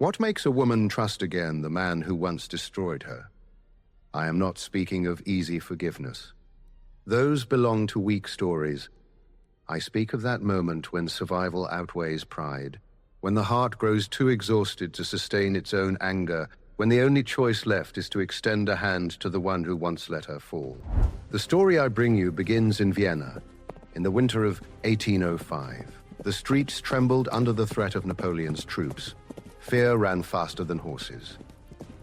What makes a woman trust again the man who once destroyed her? I am not speaking of easy forgiveness. Those belong to weak stories. I speak of that moment when survival outweighs pride, when the heart grows too exhausted to sustain its own anger, when the only choice left is to extend a hand to the one who once let her fall. The story I bring you begins in Vienna, in the winter of 1805. The streets trembled under the threat of Napoleon's troops. Fear ran faster than horses.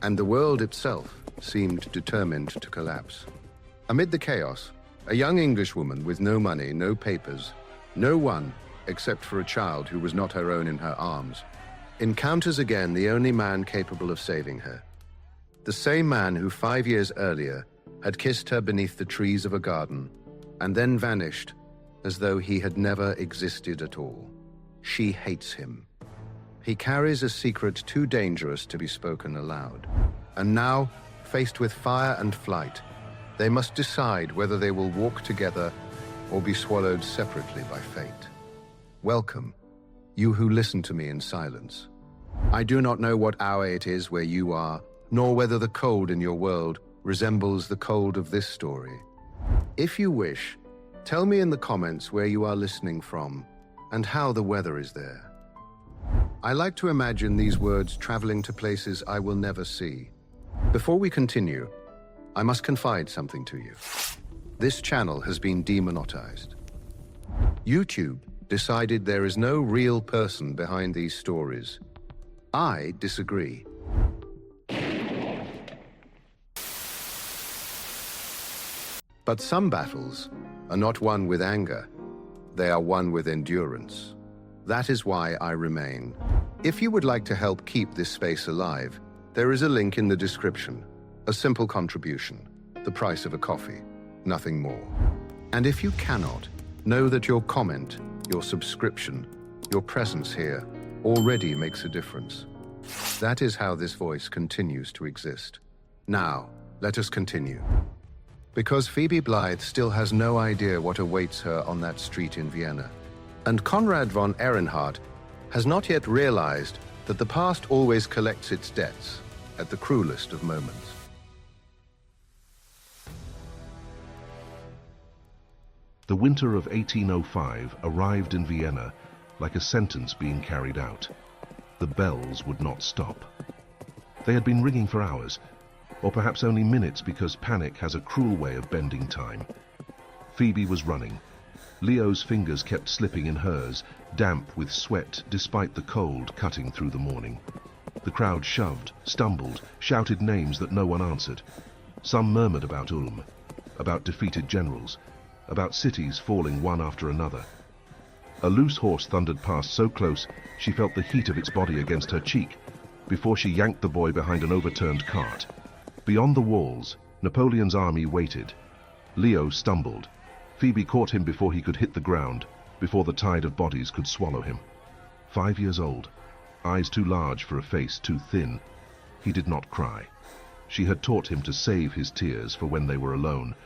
And the world itself seemed determined to collapse. Amid the chaos, a young Englishwoman with no money, no papers, no one except for a child who was not her own in her arms, encounters again the only man capable of saving her. The same man who 5 years earlier had kissed her beneath the trees of a garden and then vanished as though he had never existed at all. She hates him. He carries a secret too dangerous to be spoken aloud. And now, faced with fire and flight, they must decide whether they will walk together or be swallowed separately by fate. Welcome, you who listen to me in silence. I do not know what hour it is where you are, nor whether the cold in your world resembles the cold of this story. If you wish, tell me in the comments where you are listening from and how the weather is there. I like to imagine these words traveling to places I will never see. Before we continue, I must confide something to you. This channel has been demonetized. YouTube decided there is no real person behind these stories. I disagree. But some battles are not won with anger. They are won with endurance. That is why I remain. If you would like to help keep this space alive, there is a link in the description. A simple contribution, the price of a coffee, nothing more. And if you cannot, know that your comment, your subscription, your presence here already makes a difference. That is how this voice continues to exist. Now, let us continue. Because Phoebe Blythe still has no idea what awaits her on that street in Vienna. And Konrad von Ehrenhardt has not yet realized that the past always collects its debts at the cruelest of moments. The winter of 1805 arrived in Vienna like a sentence being carried out. The bells would not stop. They had been ringing for hours, or perhaps only minutes, because panic has a cruel way of bending time. Phoebe was running. Leo's fingers kept slipping in hers, damp with sweat despite the cold cutting through the morning. The crowd shoved, stumbled, shouted names that no one answered. Some murmured about Ulm, about defeated generals, about cities falling one after another. A loose horse thundered past so close she felt the heat of its body against her cheek before she yanked the boy behind an overturned cart. Beyond the walls, Napoleon's army waited. Leo stumbled. Phoebe caught him before he could hit the ground, before the tide of bodies could swallow him. 5 years old, eyes too large for a face too thin. He did not cry. She had taught him to save his tears for when they were alone,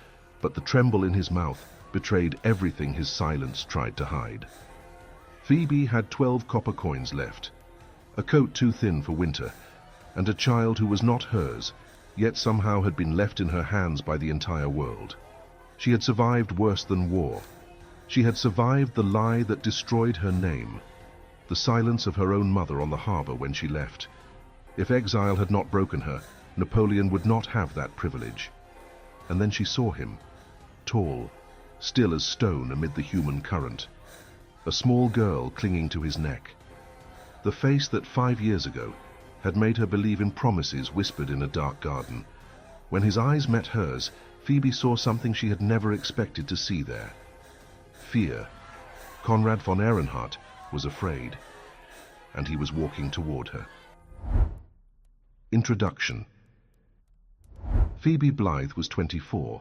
but the tremble in his mouth betrayed everything his silence tried to hide. Phoebe had 12 copper coins left, a coat too thin for winter, and a child who was not hers, yet somehow had been left in her hands by the entire world. She had survived worse than war. She had survived the lie that destroyed her name, the silence of her own mother on the harbor when she left. If exile had not broken her, Napoleon would not have that privilege. And then she saw him, tall, still as stone amid the human current, a small girl clinging to his neck. The face that 5 years ago had made her believe in promises whispered in a dark garden. When his eyes met hers, Phoebe saw something she had never expected to see there. Fear. Konrad von Ehrenhardt was afraid, and he was walking toward her. Introduction. Phoebe Blythe was 24,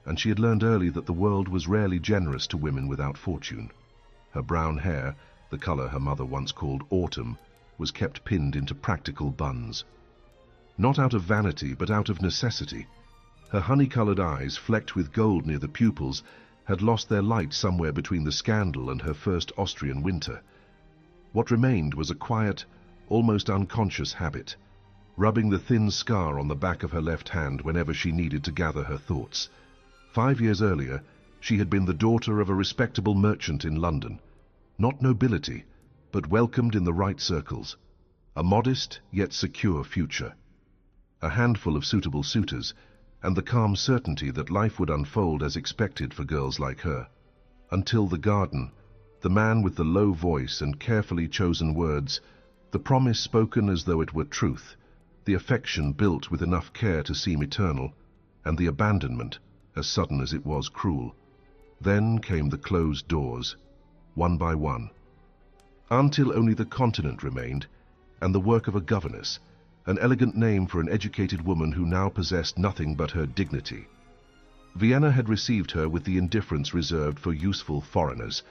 and she had learned early that the world was rarely generous to women without fortune. Her brown hair, the color her mother once called autumn, was kept pinned into practical buns. Not out of vanity, but out of necessity. Her honey-colored eyes, flecked with gold near the pupils, had lost their light somewhere between the scandal and her first Austrian winter. What remained was a quiet, almost unconscious habit, rubbing the thin scar on the back of her left hand whenever she needed to gather her thoughts. 5 years earlier, she had been the daughter of a respectable merchant in London. Not nobility, but welcomed in the right circles. A modest yet secure future. A handful of suitable suitors, and the calm certainty that life would unfold as expected for girls like her. Until the garden, the man with the low voice and carefully chosen words, the promise spoken as though it were truth, the affection built with enough care to seem eternal, and the abandonment as sudden as it was cruel. Then came the closed doors, one by one, until only the continent remained, and the work of a governess, an elegant name for an educated woman who now possessed nothing but her dignity. Vienna had received her with the indifference reserved for useful foreigners.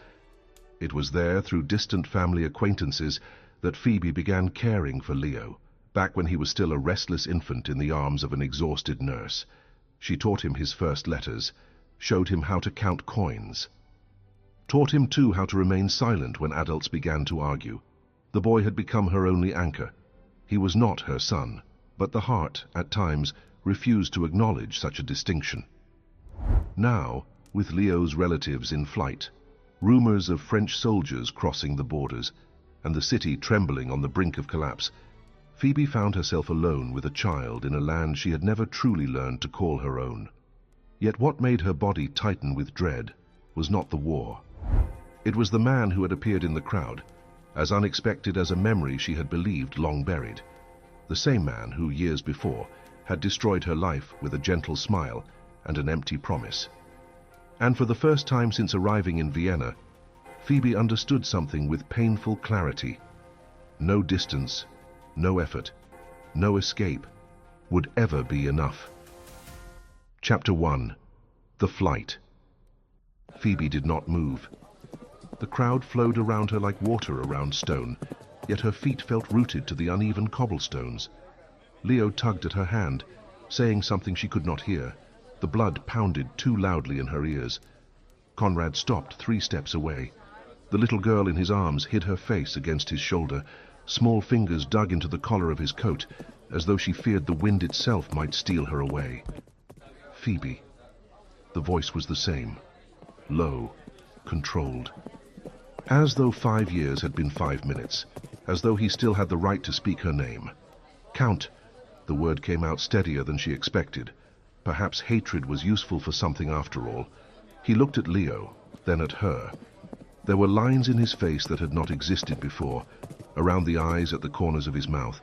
It was there, through distant family acquaintances, that Phoebe began caring for Leo, back when he was still a restless infant in the arms of an exhausted nurse. She taught him his first letters, showed him how to count coins. Taught him too how to remain silent when adults began to argue. The boy had become her only anchor. He was not her son, but the heart, at times, refused to acknowledge such a distinction. Now, with Leo's relatives in flight, rumors of French soldiers crossing the borders, and the city trembling on the brink of collapse, Phoebe found herself alone with a child in a land she had never truly learned to call her own. Yet what made her body tighten with dread was not the war. It was the man who had appeared in the crowd, as unexpected as a memory she had believed long buried. The same man who, years before, had destroyed her life with a gentle smile and an empty promise. And for the first time since arriving in Vienna, Phoebe understood something with painful clarity. No distance, no effort, no escape would ever be enough. Chapter 1. The Flight. Phoebe did not move. The crowd flowed around her like water around stone, yet her feet felt rooted to the uneven cobblestones. Leo tugged at her hand, saying something she could not hear. The blood pounded too loudly in her ears. Conrad stopped 3 steps away. The little girl in his arms hid her face against his shoulder. Small fingers dug into the collar of his coat, as though she feared the wind itself might steal her away. Phoebe. The voice was the same. Low, controlled. As though 5 years had been 5 minutes. As though he still had the right to speak her name. Count. The word came out steadier than she expected. Perhaps hatred was useful for something after all. He looked at Leo, then at her. There were lines in his face that had not existed before, around the eyes, at the corners of his mouth.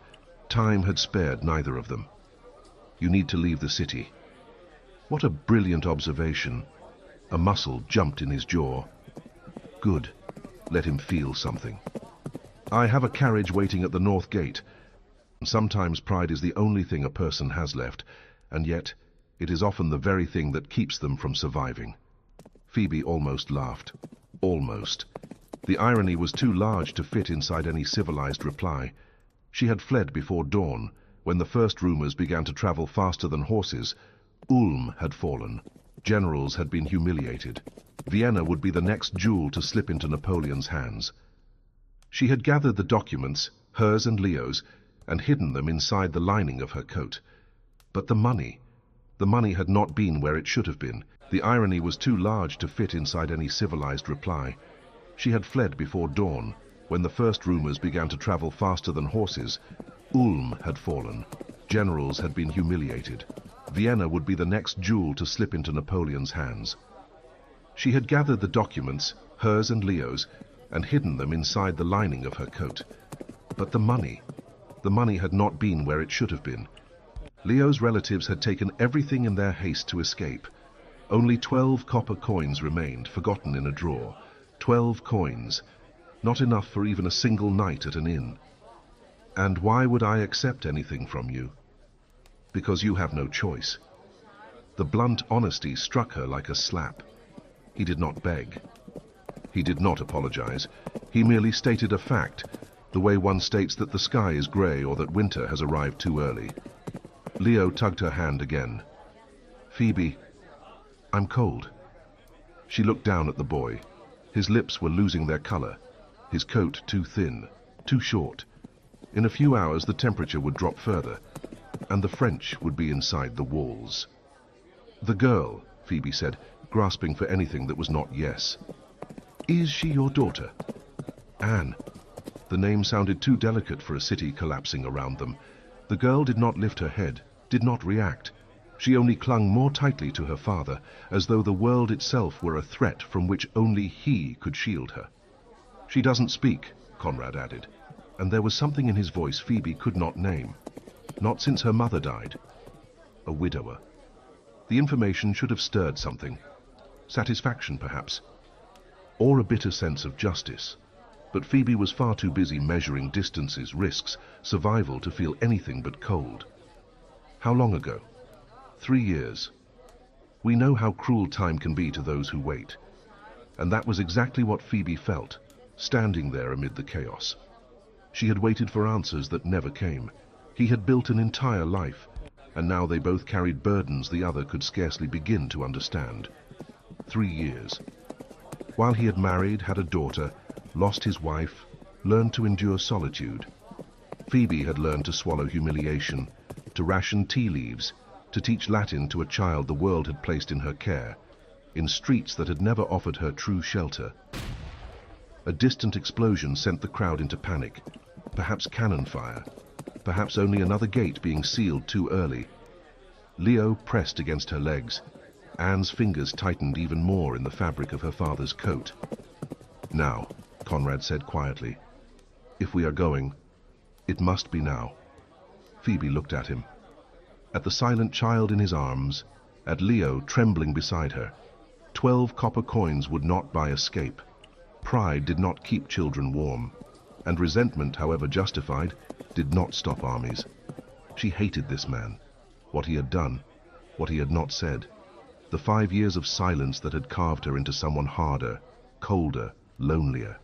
Time had spared neither of them. You need to leave the city. What a brilliant observation. A muscle jumped in his jaw. Good. Let him feel something. I have a carriage waiting at the north gate. Sometimes pride is the only thing a person has left, and yet it is often the very thing that keeps them from surviving. Phoebe almost laughed. Almost. The irony was too large to fit inside any civilized reply. She had fled before dawn, when the first rumors began to travel faster than horses. Ulm had fallen. Generals had been humiliated. Vienna would be the next jewel to slip into Napoleon's hands. She had gathered the documents, hers and Leo's, and hidden them inside the lining of her coat. But the money had not been where it should have been. The irony was too large to fit inside any civilized reply. She had fled before dawn, when the first rumors began to travel faster than horses. Ulm had fallen. Generals had been humiliated. Vienna would be the next jewel to slip into Napoleon's hands. She had gathered the documents, hers and Leo's, and hidden them inside the lining of her coat. But the money had not been where it should have been. Leo's relatives had taken everything in their haste to escape. Only 12 copper coins remained, forgotten in a drawer. 12 coins, not enough for even a single night at an inn. And why would I accept anything from you? Because you have no choice. The blunt honesty struck her like a slap. He did not beg. He did not apologize. He merely stated a fact, the way one states that the sky is grey or that winter has arrived too early. Leo tugged her hand again. Phoebe, I'm cold. She looked down at the boy. His lips were losing their color, his coat too thin, too short. In a few hours the temperature would drop further, and the French would be inside the walls. "The girl," Phoebe said, grasping for anything that was not yes. "Is she your daughter?" "Anne." The name sounded too delicate for a city collapsing around them. The girl did not lift her head, did not react. She only clung more tightly to her father, as though the world itself were a threat from which only he could shield her. "She doesn't speak," Conrad added, and there was something in his voice Phoebe could not name. Not since her mother died. A widower. The information should have stirred something. Satisfaction, perhaps. Or a bitter sense of justice. But Phoebe was far too busy measuring distances, risks, survival to feel anything but cold. How long ago? 3 years. We know how cruel time can be to those who wait. And that was exactly what Phoebe felt, standing there amid the chaos. She had waited for answers that never came. He had built an entire life, and now they both carried burdens the other could scarcely begin to understand. 3 years. While he had married, had a daughter, lost his wife, learned to endure solitude. Phoebe had learned to swallow humiliation, to ration tea leaves, to teach Latin to a child the world had placed in her care, in streets that had never offered her true shelter. A distant explosion sent the crowd into panic, perhaps cannon fire, perhaps only another gate being sealed too early. Leo pressed against her legs. Anne's fingers tightened even more in the fabric of her father's coat. "Now," Conrad said quietly. "If we are going, it must be now." Phoebe looked at him. At the silent child in his arms, at Leo trembling beside her. 12 copper coins would not buy escape. Pride did not keep children warm, and resentment, however justified, did not stop armies. She hated this man, what he had done, what he had not said, the 5 years of silence that had carved her into someone harder, colder, lonelier.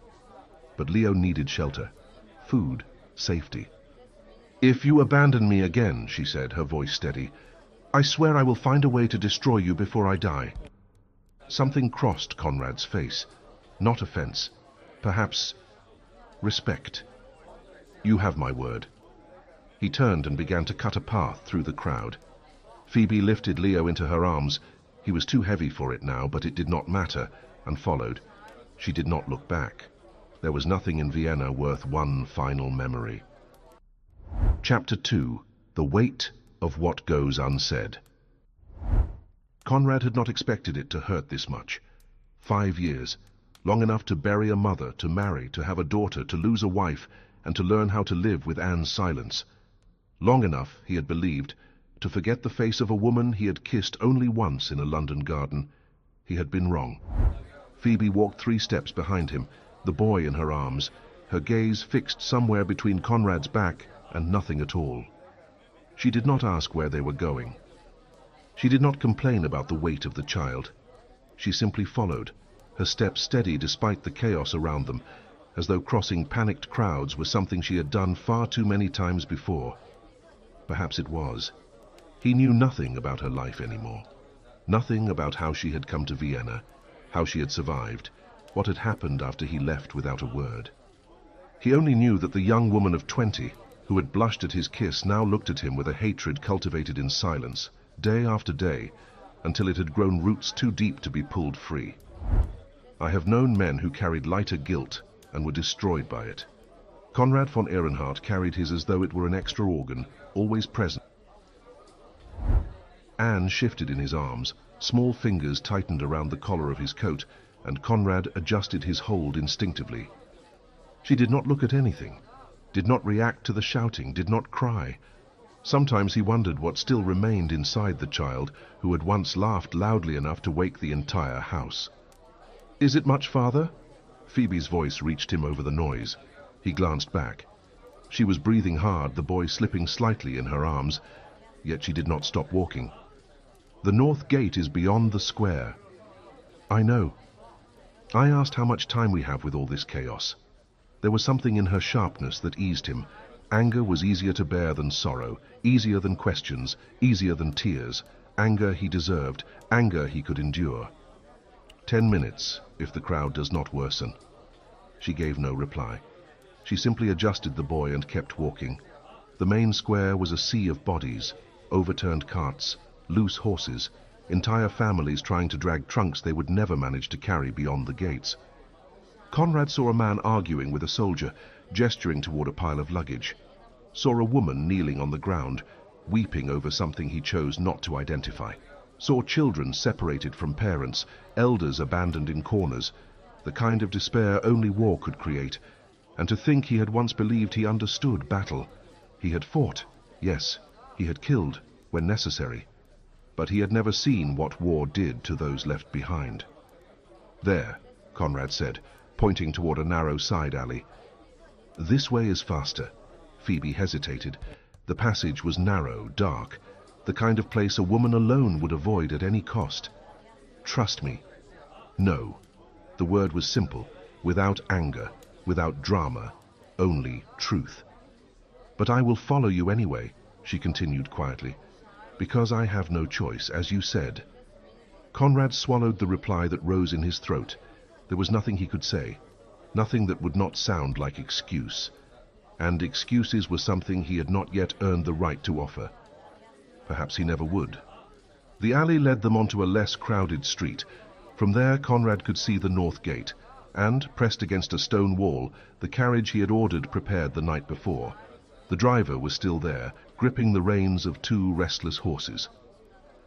But Leo needed shelter, food, safety. "If you abandon me again," she said, her voice steady, "I swear I will find a way to destroy you before I die." Something crossed Conrad's face. Not offense, perhaps respect. "You have my word." He turned and began to cut a path through the crowd. Phoebe lifted Leo into her arms. He was too heavy for it now, but it did not matter, and followed. She did not look back. There was nothing in Vienna worth one final memory. Chapter 2. The Weight of What Goes Unsaid. Conrad had not expected it to hurt this much. 5 years. Long enough to bury a mother, to marry, to have a daughter, to lose a wife, and to learn how to live with Anne's silence. Long enough, he had believed, to forget the face of a woman he had kissed only once in a London garden. He had been wrong. Phoebe walked 3 steps behind him, the boy in her arms, her gaze fixed somewhere between Conrad's back and nothing at all. She did not ask where they were going. She did not complain about the weight of the child. She simply followed, her steps steady despite the chaos around them, as though crossing panicked crowds was something she had done far too many times before. Perhaps it was. He knew nothing about her life anymore. Nothing about how she had come to Vienna, how she had survived, what had happened after he left without a word. He only knew that the young woman of 20, who had blushed at his kiss, now looked at him with a hatred cultivated in silence, day after day, until it had grown roots too deep to be pulled free. I have known men who carried lighter guilt and were destroyed by it. Conrad von Ehrenhardt carried his as though it were an extra organ, always present. Anne shifted in his arms, small fingers tightened around the collar of his coat, and Conrad adjusted his hold instinctively. She did not look at anything, did not react to the shouting, did not cry. Sometimes he wondered what still remained inside the child who had once laughed loudly enough to wake the entire house. "Is it much farther?" Phoebe's voice reached him over the noise. He glanced back. She was breathing hard, the boy slipping slightly in her arms, yet she did not stop walking. "The north gate is beyond the square." "I know." I asked how much time we have with all this chaos. There was something in her sharpness that eased him. Anger was easier to bear than sorrow, easier than questions, easier than tears. Anger he deserved, anger he could endure. 10 minutes, if the crowd does not worsen. She gave no reply. She simply adjusted the boy and kept walking. The main square was a sea of bodies, overturned carts, loose horses, entire families trying to drag trunks they would never manage to carry beyond the gates. Conrad saw a man arguing with a soldier, gesturing toward a pile of luggage. Saw a woman kneeling on the ground, weeping over something he chose not to identify. Saw children separated from parents, elders abandoned in corners, the kind of despair only war could create. And to think he had once believed he understood battle. He had fought, yes, he had killed, when necessary. But he had never seen what war did to those left behind. "There," Conrad said, pointing toward a narrow side alley. "This way is faster." Phoebe hesitated. The passage was narrow, dark, the kind of place a woman alone would avoid at any cost. "Trust me." No. The word was simple, without anger, without drama, only truth. "But I will follow you anyway," she continued quietly, "because I have no choice, as you said." Conrad swallowed the reply that rose in his throat. There was nothing he could say, nothing that would not sound like excuse. And excuses were something he had not yet earned the right to offer. Perhaps he never would. The alley led them onto a less crowded street. From there Conrad could see the north gate, and, pressed against a stone wall, the carriage he had ordered prepared the night before. The driver was still there, gripping the reins of 2 restless horses.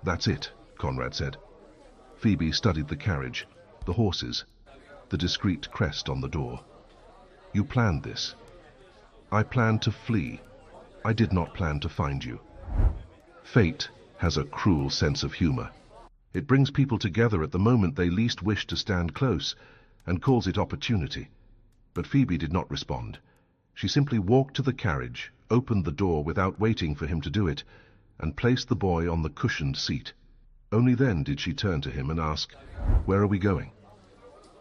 "That's it," Conrad said. Phoebe studied the carriage, the horses, the discreet crest on the door. "You planned this." "I planned to flee. I did not plan to find you." Fate has a cruel sense of humor. It brings people together at the moment they least wish to stand close, and calls it opportunity. But Phoebe did not respond. She simply walked to the carriage, opened the door without waiting for him to do it, and placed the boy on the cushioned seat. Only then did she turn to him and ask, "Where are we going?"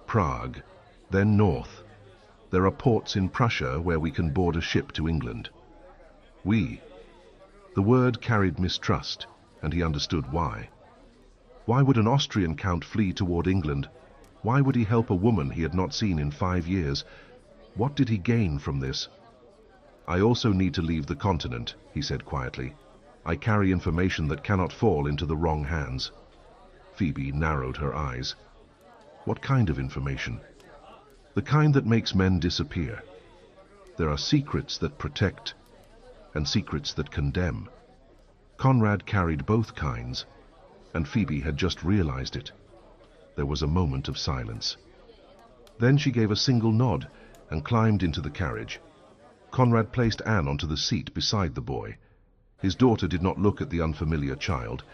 "Prague, then north. There are ports in Prussia where we can board a ship to England." "We." The word carried mistrust, and he understood why. Why would an Austrian count flee toward England? Why would he help a woman he had not seen in 5 years? What did he gain from this? "I also need to leave the continent," he said quietly. "I carry information that cannot fall into the wrong hands." Phoebe narrowed her eyes. "What kind of information?" "The kind that makes men disappear. There are secrets that protect, and secrets that condemn." Conrad carried both kinds, and Phoebe had just realized it. There was a moment of silence. Then she gave a single nod and climbed into the carriage. Conrad placed Anne onto the seat beside the boy. His daughter did not look at the unfamiliar child,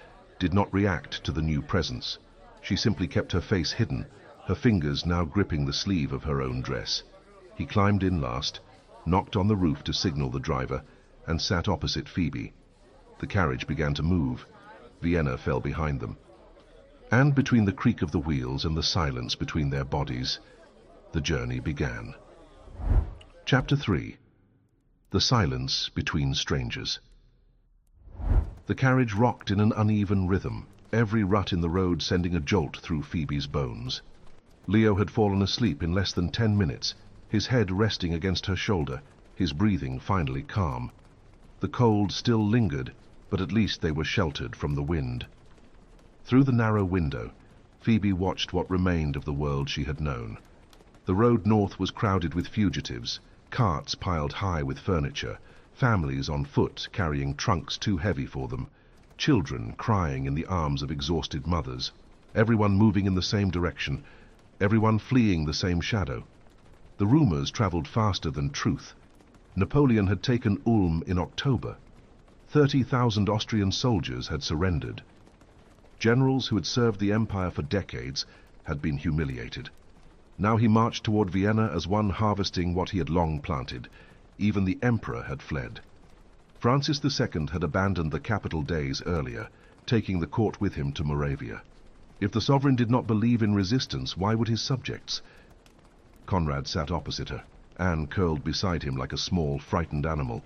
did not react to the new presence. She simply kept her face hidden, her fingers now gripping the sleeve of her own dress. He climbed in last, knocked on the roof to signal the driver, and sat opposite Phoebe. The carriage began to move. Vienna fell behind them. And between the creak of the wheels and the silence between their bodies, the journey began. Chapter 3. The Silence Between Strangers. The carriage rocked in an uneven rhythm, every rut in the road sending a jolt through Phoebe's bones. Leo had fallen asleep in less than 10 minutes, his head resting against her shoulder, his breathing finally calm. The cold still lingered, but at least they were sheltered from the wind. Through the narrow window, Phoebe watched what remained of the world she had known. The road north was crowded with fugitives, carts piled high with furniture, families on foot carrying trunks too heavy for them, children crying in the arms of exhausted mothers, everyone moving in the same direction, everyone fleeing the same shadow. The rumors traveled faster than truth. Napoleon had taken Ulm in October. 30,000 Austrian soldiers had surrendered. Generals who had served the empire for decades had been humiliated. Now he marched toward Vienna as one harvesting what he had long planted. Even the emperor had fled. Francis II had abandoned the capital days earlier, taking the court with him to Moravia. If the sovereign did not believe in resistance, why would his subjects? Conrad sat opposite her, Anne curled beside him like a small, frightened animal.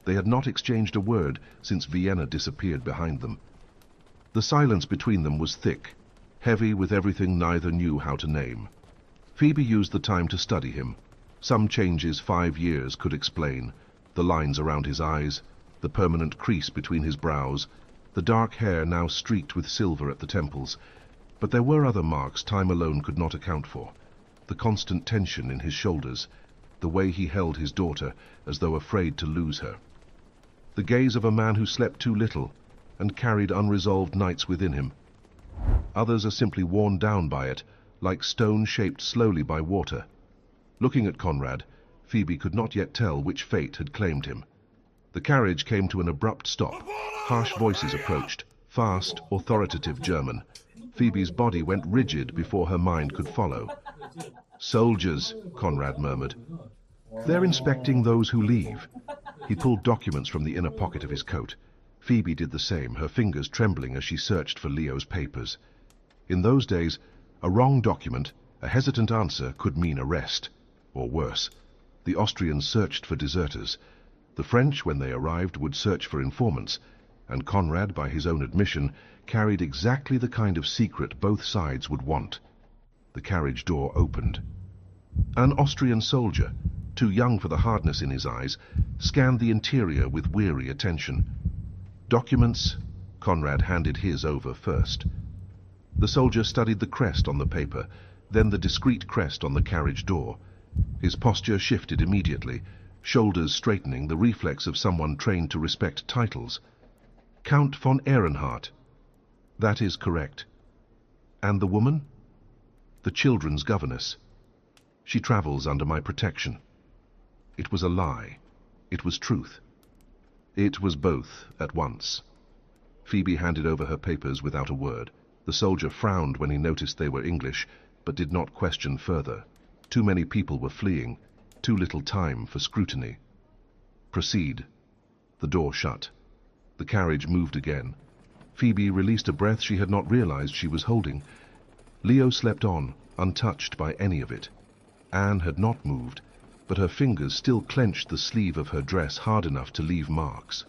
They had not exchanged a word since Vienna disappeared behind them. The silence between them was thick, heavy with everything neither knew how to name. Phoebe used the time to study him, Some changes 5 years could explain: the lines around his eyes, the permanent crease between his brows, the dark hair now streaked with silver at the temples. But there were other marks time alone could not account for: the constant tension in his shoulders, the way he held his daughter as though afraid to lose her. The gaze of a man who slept too little and carried unresolved nights within him. Others are simply worn down by it, like stone shaped slowly by water. Looking at Conrad, Phoebe could not yet tell which fate had claimed him. The carriage came to an abrupt stop. Harsh voices approached, fast, authoritative German. Phoebe's body went rigid before her mind could follow. "Soldiers," Conrad murmured. "They're inspecting those who leave." He pulled documents from the inner pocket of his coat. Phoebe did the same, her fingers trembling as she searched for Leo's papers. In those days, a wrong document, a hesitant answer, could mean arrest. Or worse. The Austrians searched for deserters. The French, when they arrived, would search for informants, and Conrad, by his own admission, carried exactly the kind of secret both sides would want. The carriage door opened. An Austrian soldier, too young for the hardness in his eyes, scanned the interior with weary attention. Documents. Conrad handed his over first. The soldier studied the crest on the paper, then the discreet crest on the carriage door. His posture shifted immediately, shoulders straightening, the reflex of someone trained to respect titles. "Count von Ehrenhardt." "That is correct." "And the woman?" "The children's governess. She travels under my protection." It was a lie. It was truth. It was both at once. Phoebe handed over her papers without a word. The soldier frowned when he noticed they were English, but did not question further. Too many people were fleeing, too little time for scrutiny. "Proceed." The door shut. The carriage moved again. Phoebe released a breath she had not realized she was holding. Leo slept on, untouched by any of it. Anne had not moved, but her fingers still clenched the sleeve of her dress hard enough to leave marks.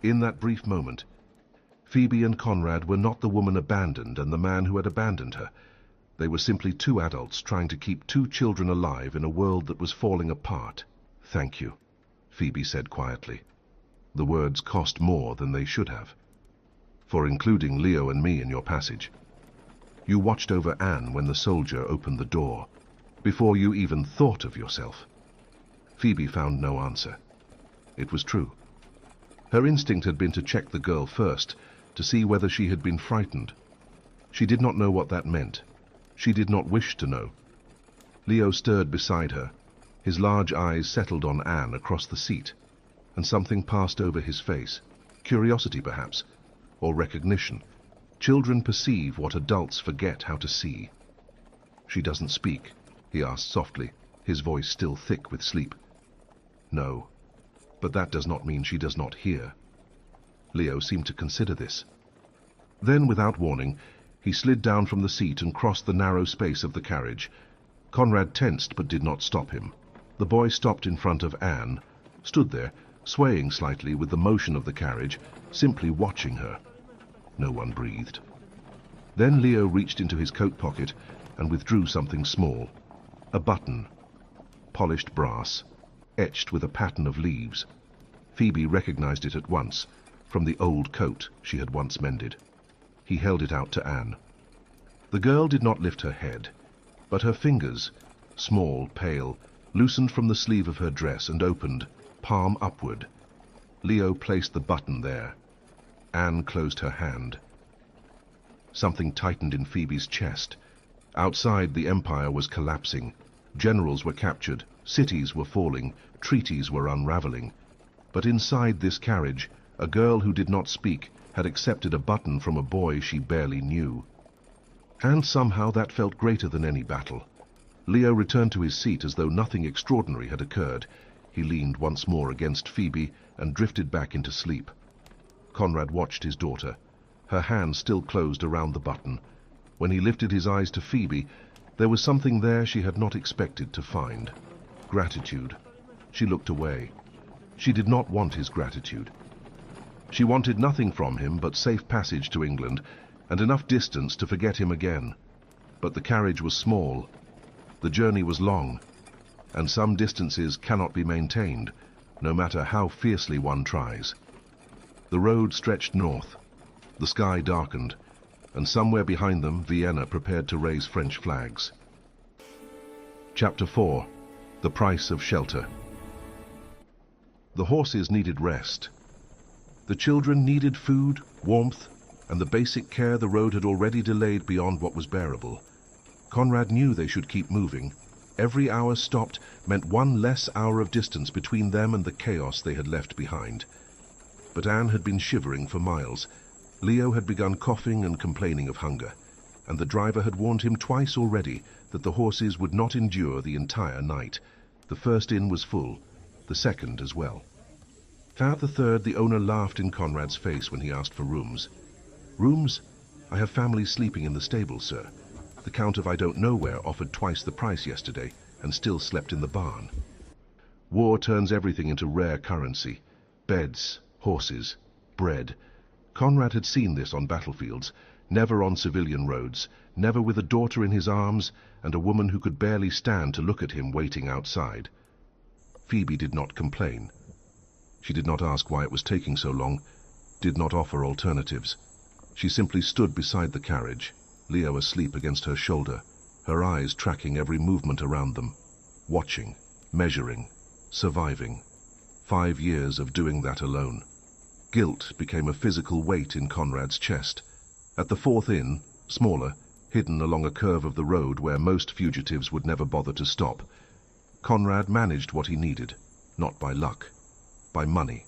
In that brief moment, Phoebe and Conrad were not the woman abandoned and the man who had abandoned her. They were simply two adults trying to keep two children alive in a world that was falling apart. "Thank you," Phoebe said quietly. The words cost more than they should have. "For including Leo and me in your passage. You watched over Anne when the soldier opened the door, before you even thought of yourself." Phoebe found no answer. It was true. Her instinct had been to check the girl first, to see whether she had been frightened. She did not know what that meant. She did not wish to know. Leo stirred beside her. His large eyes settled on Anne across the seat, and something passed over his face. Curiosity, perhaps, or recognition. Children perceive what adults forget how to see. "She doesn't speak?" he asked softly, his voice still thick with sleep. "No, but that does not mean she does not hear." Leo seemed to consider this. Then, without warning, he slid down from the seat and crossed the narrow space of the carriage. Conrad tensed but did not stop him. The boy stopped in front of Anne, stood there, swaying slightly with the motion of the carriage, simply watching her. No one breathed. Then Leo reached into his coat pocket and withdrew something small. A button. Polished brass, etched with a pattern of leaves. Phoebe recognized it at once, from the old coat she had once mended. He held it out to Anne. The girl did not lift her head, but her fingers, small, pale, loosened from the sleeve of her dress and opened, palm upward. Leo placed the button there. Anne closed her hand. Something tightened in Phoebe's chest. Outside, the empire was collapsing. Generals were captured, cities were falling, treaties were unraveling. But inside this carriage, a girl who did not speak had accepted a button from a boy she barely knew. And somehow that felt greater than any battle. Leo returned to his seat as though nothing extraordinary had occurred. He leaned once more against Phoebe and drifted back into sleep. Conrad watched his daughter, her hand still closed around the button. When he lifted his eyes to Phoebe, there was something there she had not expected to find. Gratitude. She looked away. She did not want his gratitude. She wanted nothing from him but safe passage to England and enough distance to forget him again. But the carriage was small. The journey was long, and some distances cannot be maintained, no matter how fiercely one tries. The road stretched north. The sky darkened, and somewhere behind them, Vienna prepared to raise French flags. Chapter 4. The Price of Shelter. The horses needed rest. The children needed food, warmth, and the basic care the road had already delayed beyond what was bearable. Conrad knew they should keep moving. Every hour stopped meant one less hour of distance between them and the chaos they had left behind. But Anne had been shivering for miles. Leo had begun coughing and complaining of hunger, and the driver had warned him twice already that the horses would not endure the entire night. The first inn was full, the second as well. At the third, the owner laughed in Conrad's face when he asked for rooms. "Rooms? I have families sleeping in the stable, sir. The Count of I don't know where offered twice the price yesterday and still slept in the barn." War turns everything into rare currency. Beds, horses, bread. Conrad had seen this on battlefields, never on civilian roads, never with a daughter in his arms and a woman who could barely stand to look at him waiting outside. Phoebe did not complain. She did not ask why it was taking so long, did not offer alternatives. She simply stood beside the carriage, Leo asleep against her shoulder, her eyes tracking every movement around them, watching, measuring, surviving. 5 years of doing that alone. Guilt became a physical weight in Conrad's chest. At the fourth inn, smaller, hidden along a curve of the road where most fugitives would never bother to stop, Conrad managed what he needed, not by luck, by money.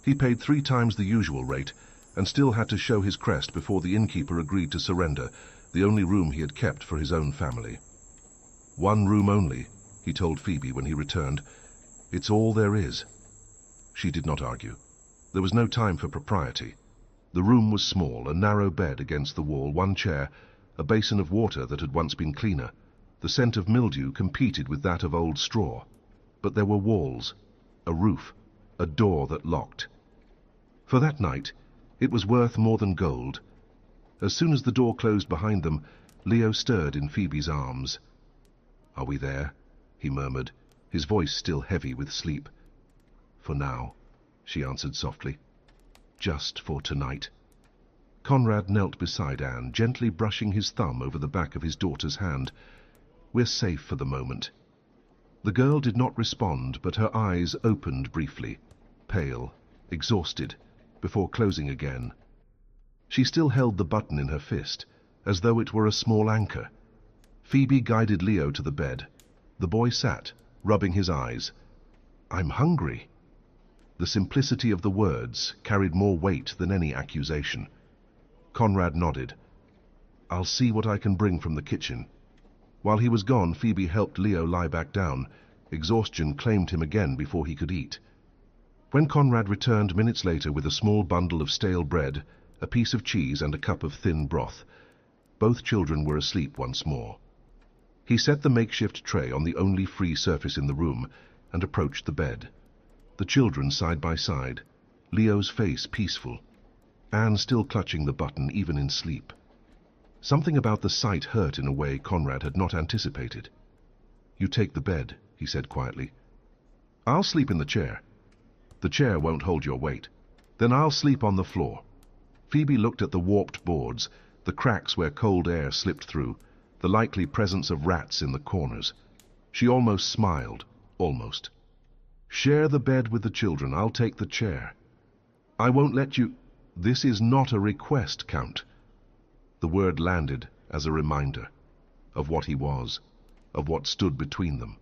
He paid 3 times the usual rate and still had to show his crest before the innkeeper agreed to surrender the only room he had kept for his own family. "1 room only," he told Phoebe when he returned. "It's all there is." She did not argue. There was no time for propriety. The room was small, a narrow bed against the wall, 1 chair, a basin of water that had once been cleaner. The scent of mildew competed with that of old straw. But there were walls, a roof, a door that locked. For that night, it was worth more than gold. As soon as the door closed behind them, Leo stirred in Phoebe's arms. "Are we there?" he murmured, his voice still heavy with sleep. "For now," she answered softly. "Just for tonight." Conrad knelt beside Anne, gently brushing his thumb over the back of his daughter's hand. "We're safe for the moment." The girl did not respond, but her eyes opened briefly, pale, exhausted, before closing again. She still held the button in her fist, as though it were a small anchor. Phoebe guided Leo to the bed. The boy sat, rubbing his eyes. "I'm hungry." The simplicity of the words carried more weight than any accusation. Conrad nodded. "I'll see what I can bring from the kitchen." While he was gone, Phoebe helped Leo lie back down. Exhaustion claimed him again before he could eat. When Conrad returned minutes later with a small bundle of stale bread, a piece of cheese and a cup of thin broth, both children were asleep once more. He set the makeshift tray on the only free surface in the room and approached the bed. The children side by side, Leo's face peaceful, Anne still clutching the button even in sleep. Something about the sight hurt in a way Conrad had not anticipated. "You take the bed," he said quietly. "I'll sleep in the chair." "The chair won't hold your weight." "Then I'll sleep on the floor." Phoebe looked at the warped boards, the cracks where cold air slipped through, the likely presence of rats in the corners. She almost smiled, almost. "Share the bed with the children. I'll take the chair." "I won't let you—" "This is not a request, Count." The word landed as a reminder of what he was, of what stood between them,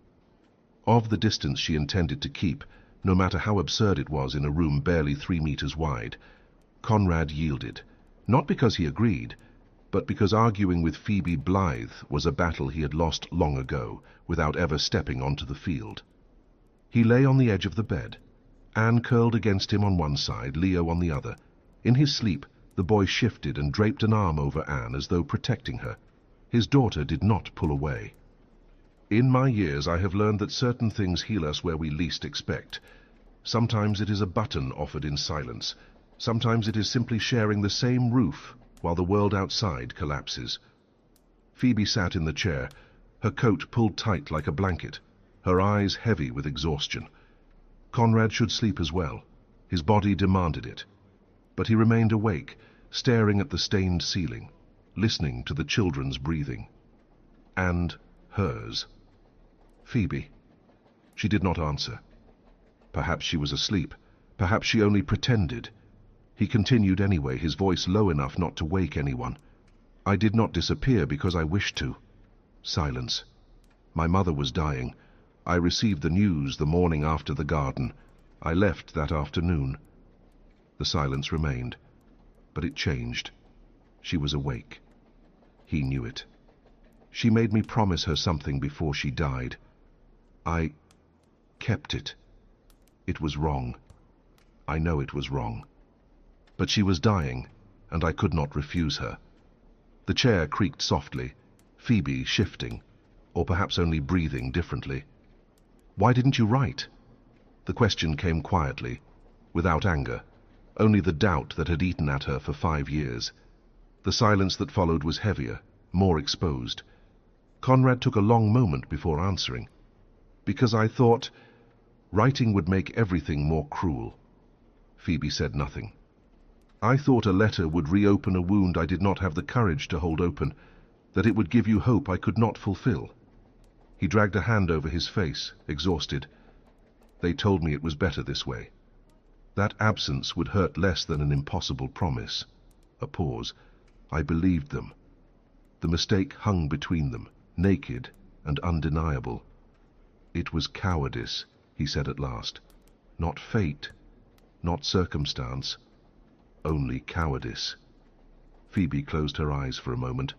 of the distance she intended to keep, no matter how absurd it was in a room barely 3 meters wide. Conrad yielded, not because he agreed, but because arguing with Phoebe Blythe was a battle he had lost long ago, without ever stepping onto the field. He lay on the edge of the bed, Anne curled against him on one side, Leo on the other. In his sleep, the boy shifted and draped an arm over Anne as though protecting her. His daughter did not pull away. "In my years, I have learned that certain things heal us where we least expect. Sometimes it is a button offered in silence. Sometimes it is simply sharing the same roof while the world outside collapses." Phoebe sat in the chair, her coat pulled tight like a blanket, her eyes heavy with exhaustion. Conrad should sleep as well. His body demanded it. But he remained awake, staring at the stained ceiling, listening to the children's breathing. And hers. Phoebe. She did not answer. Perhaps she was asleep. Perhaps she only pretended. He continued anyway, his voice low enough not to wake anyone. I did not disappear because I wished to. Silence. My mother was dying. I received the news the morning after the garden. I left that afternoon. The silence remained, but it changed. She was awake. He knew it. She made me promise her something before she died. I kept it. It was wrong. I know it was wrong. But she was dying, and I could not refuse her. The chair creaked softly, Phoebe shifting, or perhaps only breathing differently. Why didn't you write? The question came quietly, without anger, only the doubt that had eaten at her for 5 years. The silence that followed was heavier, more exposed. Conrad took a long moment before answering. Because I thought writing would make everything more cruel. Phoebe said nothing. I thought a letter would reopen a wound I did not have the courage to hold open, that it would give you hope I could not fulfill. He dragged a hand over his face, exhausted. They told me it was better this way. That absence would hurt less than an impossible promise. A pause. I believed them. The mistake hung between them, naked and undeniable. It was cowardice, he said at last. Not fate, not circumstance, only cowardice. Phoebe closed her eyes for a moment.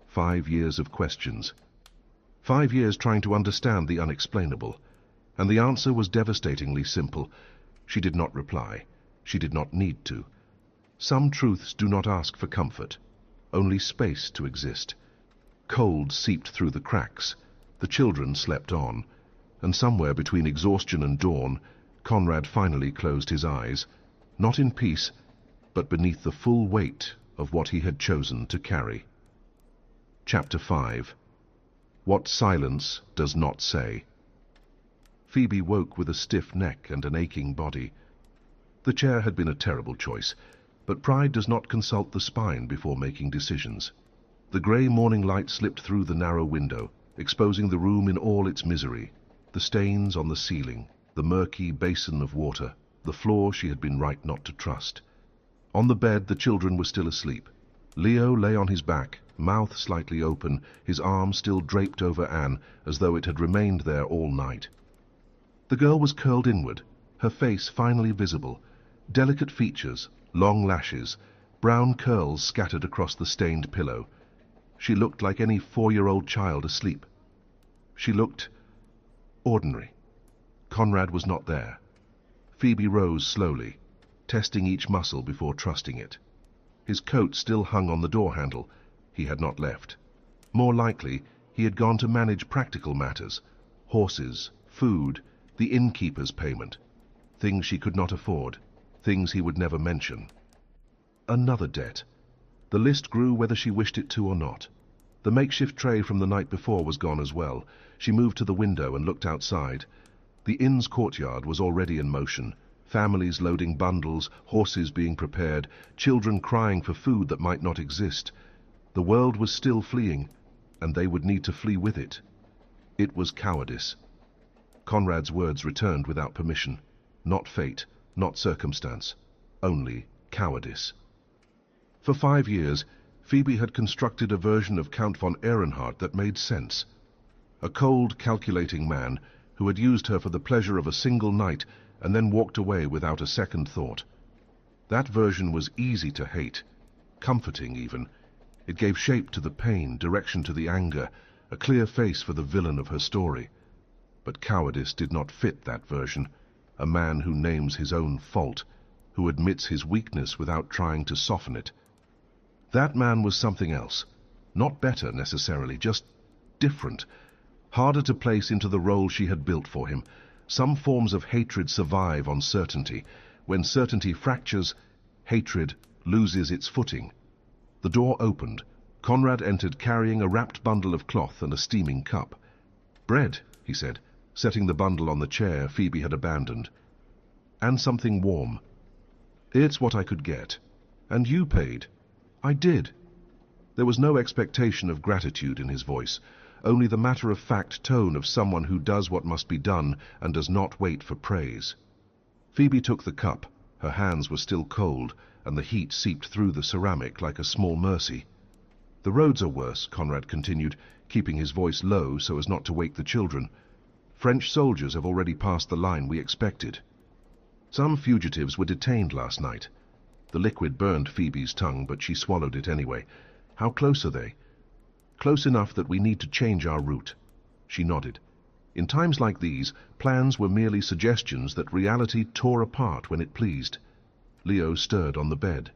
5 years of questions. 5 years trying to understand the unexplainable. And the answer was devastatingly simple. She did not reply. She did not need to. Some truths do not ask for comfort, only space to exist. Cold seeped through the cracks. The children slept on. And somewhere between exhaustion and dawn, Conrad finally closed his eyes, not in peace, but beneath the full weight of what he had chosen to carry. Chapter 5. What Silence Does Not Say. Phoebe woke with a stiff neck and an aching body. The chair had been a terrible choice, but pride does not consult the spine before making decisions. The grey morning light slipped through the narrow window, exposing the room in all its misery. The stains on the ceiling, the murky basin of water, the floor she had been right not to trust. On the bed the children were still asleep. Leo lay on his back, mouth slightly open, his arm still draped over Anne, as though it had remained there all night. The girl was curled inward, her face finally visible, delicate features, long lashes, brown curls scattered across the stained pillow. She looked like any 4-year-old child asleep. She looked ordinary. Conrad was not there. Phoebe rose slowly, testing each muscle before trusting it. His coat still hung on the door handle. He had not left. More likely, he had gone to manage practical matters, horses, food, the innkeeper's payment, things she could not afford, things he would never mention. Another debt. The list grew whether she wished it to or not. The makeshift tray from the night before was gone as well. She moved to the window and looked outside. The inn's courtyard was already in motion, families loading bundles, horses being prepared, children crying for food that might not exist. The world was still fleeing, and they would need to flee with it. It was cowardice. Conrad's words returned without permission. Not fate, not circumstance, only cowardice. For 5 years, Phoebe had constructed a version of Count von Ehrenhardt that made sense. A cold, calculating man who had used her for the pleasure of a single night and then walked away without a second thought. That version was easy to hate, comforting even. It gave shape to the pain, direction to the anger, a clear face for the villain of her story. But cowardice did not fit that version, a man who names his own fault, who admits his weakness without trying to soften it. That man was something else, not better necessarily, just different, harder to place into the role she had built for him. Some forms of hatred survive on certainty. When certainty fractures, hatred loses its footing. The door opened. Conrad entered carrying a wrapped bundle of cloth and a steaming cup. "Bread," he said, setting the bundle on the chair Phoebe had abandoned. "And something warm." "It's what I could get. And you paid." "I did." There was no expectation of gratitude in his voice, only the matter-of-fact tone of someone who does what must be done and does not wait for praise. Phoebe took the cup. Her hands were still cold, and the heat seeped through the ceramic like a small mercy. "The roads are worse," Conrad continued, keeping his voice low so as not to wake the children. "French soldiers have already passed the line we expected. Some fugitives were detained last night." The liquid burned Phoebe's tongue, but she swallowed it anyway. "How close are they?" "Close enough that we need to change our route." She nodded. In times like these, plans were merely suggestions that reality tore apart when it pleased. Leo stirred on the bed.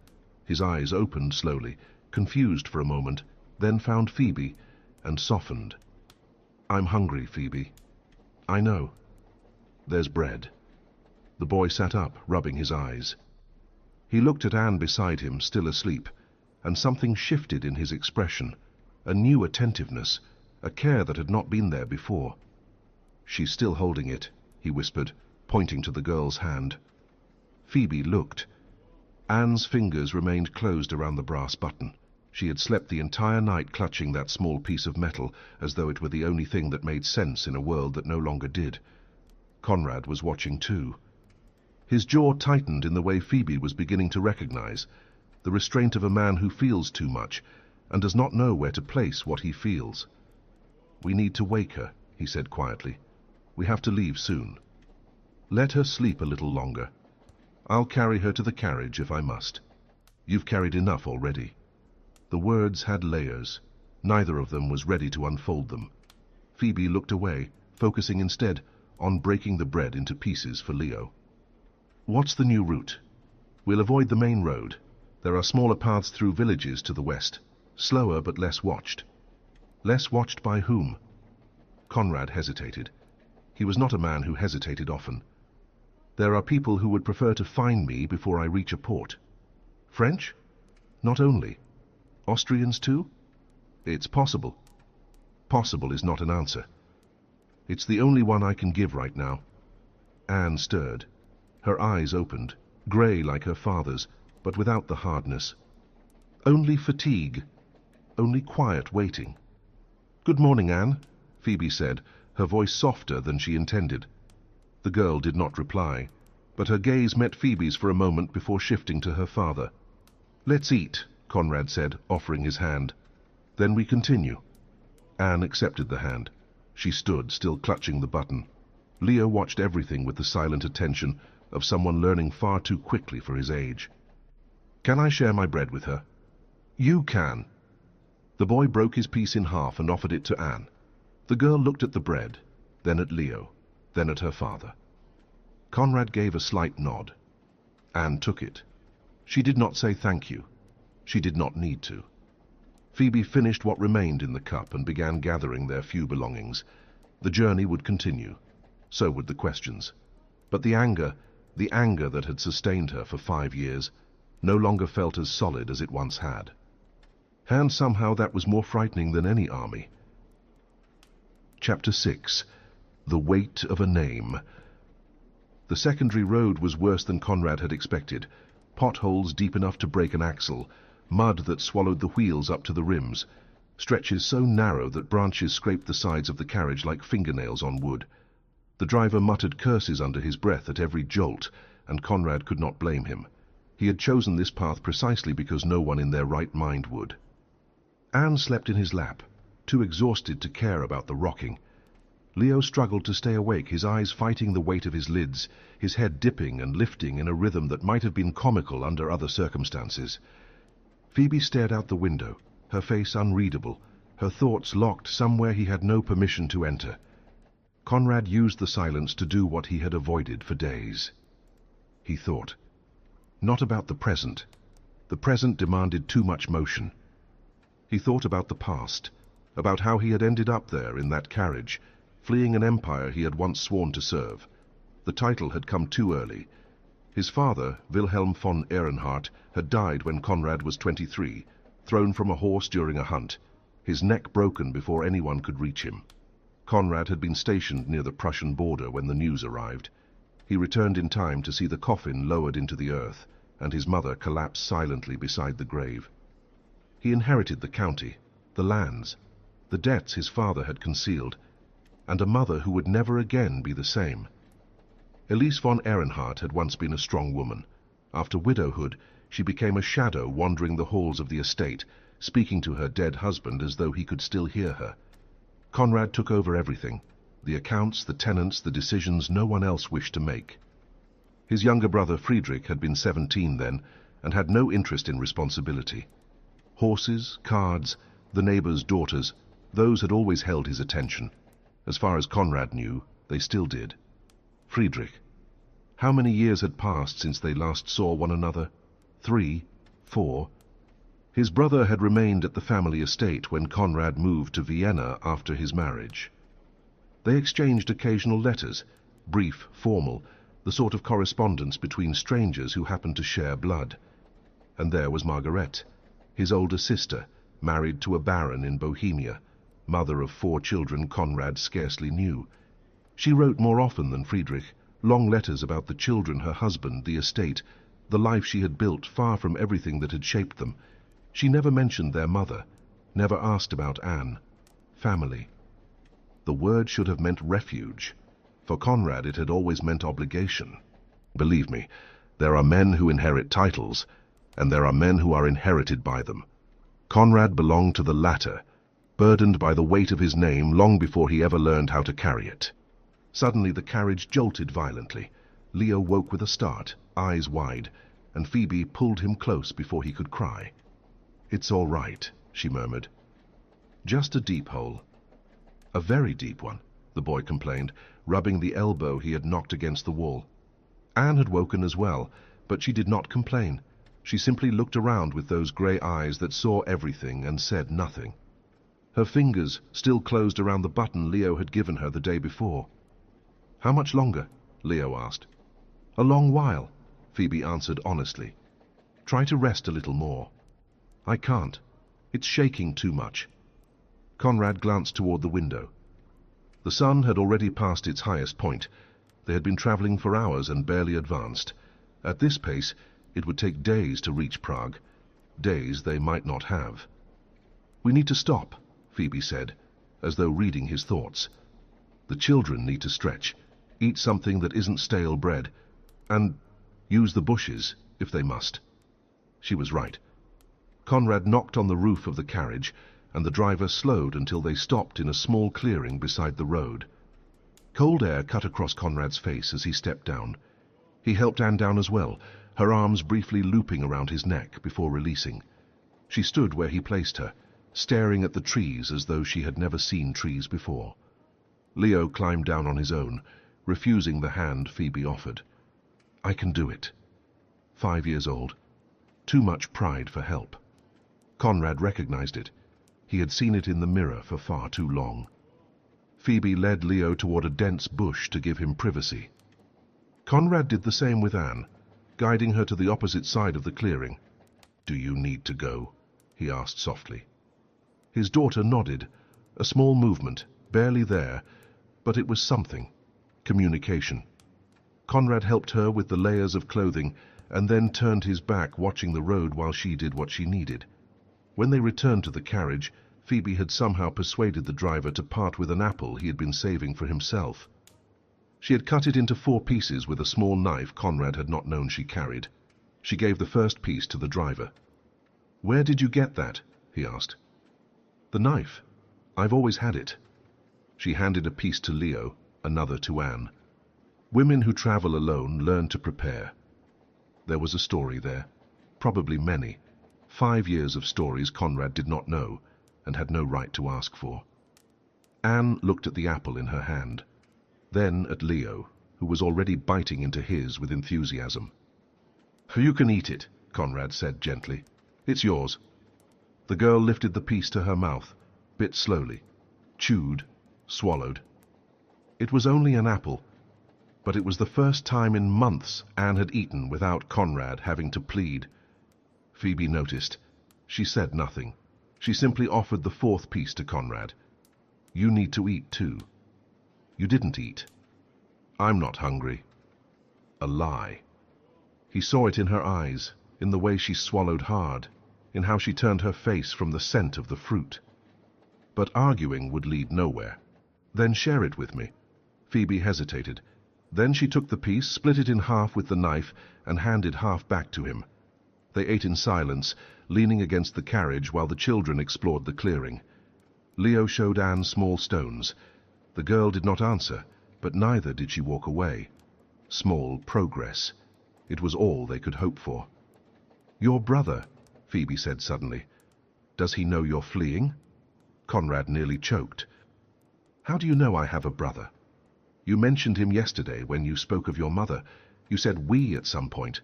His eyes opened slowly, confused for a moment, then found Phoebe, and softened. "I'm hungry, Phoebe." "I know." "There's bread." The boy sat up, rubbing his eyes. He looked at Anne beside him, still asleep, and something shifted in his expression, a new attentiveness, a care that had not been there before. "She's still holding it," he whispered, pointing to the girl's hand. Phoebe looked. Anne's fingers remained closed around the brass button. She had slept the entire night clutching that small piece of metal, as though it were the only thing that made sense in a world that no longer did. Conrad was watching too. His jaw tightened in the way Phoebe was beginning to recognize, the restraint of a man who feels too much and does not know where to place what he feels. "We need to wake her," he said quietly. "We have to leave soon. Let her sleep a little longer. I'll carry her to the carriage if I must. You've carried enough already." The words had layers. Neither of them was ready to unfold them. Phoebe looked away, focusing instead on breaking the bread into pieces for Leo. "What's the new route?" "We'll avoid the main road. There are smaller paths through villages to the west. Slower but less watched." "Less watched by whom?" Conrad hesitated. He was not a man who hesitated often. "There are people who would prefer to find me before I reach a port." "French?" "Not only. Austrians too?" "It's possible." "Possible is not an answer." "It's the only one I can give right now." Anne stirred. Her eyes opened, grey like her father's, but without the hardness. "Only fatigue. Only quiet waiting." "Good morning, Anne," Phoebe said, her voice softer than she intended. The girl did not reply, but her gaze met Phoebe's for a moment before shifting to her father. "Let's eat," Conrad said, offering his hand. "Then we continue." Anne accepted the hand. She stood, still clutching the button. Leo watched everything with the silent attention of someone learning far too quickly for his age. "Can I share my bread with her?" "You can." The boy broke his piece in half and offered it to Anne. The girl looked at the bread, then at Leo, then at her father. Conrad gave a slight nod. Anne took it. She did not say thank you. She did not need to. Phoebe finished what remained in the cup and began gathering their few belongings. The journey would continue. So would the questions. But the anger that had sustained her for 5 years, no longer felt as solid as it once had. And somehow that was more frightening than any army. Chapter 6. The Weight of a Name. The secondary road was worse than Conrad had expected. Potholes deep enough to break an axle, mud that swallowed the wheels up to the rims, stretches so narrow that branches scraped the sides of the carriage like fingernails on wood. The driver muttered curses under his breath at every jolt, and Conrad could not blame him. He had chosen this path precisely because no one in their right mind would. Anne slept in his lap, too exhausted to care about the rocking. Leo struggled to stay awake, his eyes fighting the weight of his lids, his head dipping and lifting in a rhythm that might have been comical under other circumstances. Phoebe stared out the window, her face unreadable, her thoughts locked somewhere he had no permission to enter. Conrad used the silence to do what he had avoided for days. He thought. Not about the present. The present demanded too much motion. He thought about the past, about how he had ended up there in that carriage, fleeing an empire he had once sworn to serve. The title had come too early. His father, Wilhelm von Ehrenhardt, had died when Conrad was 23, thrown from a horse during a hunt, his neck broken before anyone could reach him. Conrad had been stationed near the Prussian border when the news arrived. He returned in time to see the coffin lowered into the earth, and his mother collapse silently beside the grave. He inherited the county, the lands, the debts his father had concealed, and a mother who would never again be the same. Elise von Ehrenhardt had once been a strong woman. After widowhood, she became a shadow wandering the halls of the estate, speaking to her dead husband as though he could still hear her. Conrad took over everything, the accounts, the tenants, the decisions no one else wished to make. His younger brother Friedrich had been 17 then, and had no interest in responsibility. Horses, cards, the neighbors' daughters, those had always held his attention. As far as Conrad knew, they still did. Friedrich. How many years had passed since they last saw one another? 3, 4. His brother had remained at the family estate when Conrad moved to Vienna after his marriage. They exchanged occasional letters, brief, formal, the sort of correspondence between strangers who happened to share blood. And there was Margaret, his older sister, married to a baron in Bohemia, mother of 4 children Conrad scarcely knew. She wrote more often than Friedrich, long letters about the children, her husband, the estate, the life she had built far from everything that had shaped them. She never mentioned their mother, never asked about Anne. Family. The word should have meant refuge. For Conrad it had always meant obligation. Believe me, there are men who inherit titles, and there are men who are inherited by them. Conrad belonged to the latter, burdened by the weight of his name long before he ever learned how to carry it. Suddenly the carriage jolted violently. Leo woke with a start, eyes wide, and Phoebe pulled him close before he could cry. "It's all right," she murmured. "Just a deep hole." "A very deep one," the boy complained, rubbing the elbow he had knocked against the wall. Anne had woken as well, but she did not complain. She simply looked around with those grey eyes that saw everything and said nothing. Her fingers still closed around the button Leo had given her the day before. "How much longer?" Leo asked. "A long while," Phoebe answered honestly. "Try to rest a little more." "I can't. It's shaking too much." Conrad glanced toward the window. The sun had already passed its highest point. They had been traveling for hours and barely advanced. At this pace, it would take days to reach Prague. Days they might not have. "We need to stop," Phoebe said, as though reading his thoughts. "The children need to stretch, eat something that isn't stale bread, and use the bushes, if they must." She was right. Conrad knocked on the roof of the carriage, and the driver slowed until they stopped in a small clearing beside the road. Cold air cut across Conrad's face as he stepped down. He helped Anne down as well, her arms briefly looping around his neck before releasing. She stood where he placed her, staring at the trees as though she had never seen trees before. Leo climbed down on his own, refusing the hand Phoebe offered. "I can do it." 5 years old. Too much pride for help. Conrad recognized it. He had seen it in the mirror for far too long. Phoebe led Leo toward a dense bush to give him privacy. Conrad did the same with Anne, guiding her to the opposite side of the clearing. "Do you need to go?" he asked softly. His daughter nodded, a small movement, barely there, but it was something. Communication. Conrad helped her with the layers of clothing, and then turned his back watching the road while she did what she needed. When they returned to the carriage, Phoebe had somehow persuaded the driver to part with an apple he had been saving for himself. She had cut it into 4 pieces with a small knife Conrad had not known she carried. She gave the first piece to the driver. "Where did you get that?" he asked. "The knife. I've always had it." She handed a piece to Leo, another to Anne. Women who travel alone learn to prepare. There was a story there, probably many. 5 years of stories Conrad did not know, and had no right to ask for. Anne looked at the apple in her hand, then at Leo, who was already biting into his with enthusiasm. "You can eat it," Conrad said gently. "It's yours." The girl lifted the piece to her mouth, bit slowly, chewed, swallowed. It was only an apple, but it was the first time in months Anne had eaten without Conrad having to plead. Phoebe noticed. She said nothing. She simply offered the fourth piece to Conrad. You need to eat too. You didn't eat. I'm not hungry. A lie. He saw it in her eyes, in the way she swallowed hard, in how she turned her face from the scent of the fruit. But arguing would lead nowhere. Then share it with me. Phoebe hesitated. Then she took the piece, split it in half with the knife, and handed half back to him. They ate in silence, leaning against the carriage while the children explored the clearing. Leo showed Anne small stones. The girl did not answer, but neither did she walk away. Small progress. It was all they could hope for. Your brother, Phoebe said suddenly. Does he know you're fleeing? Conrad nearly choked. How do you know I have a brother? You mentioned him yesterday when you spoke of your mother. You said we at some point.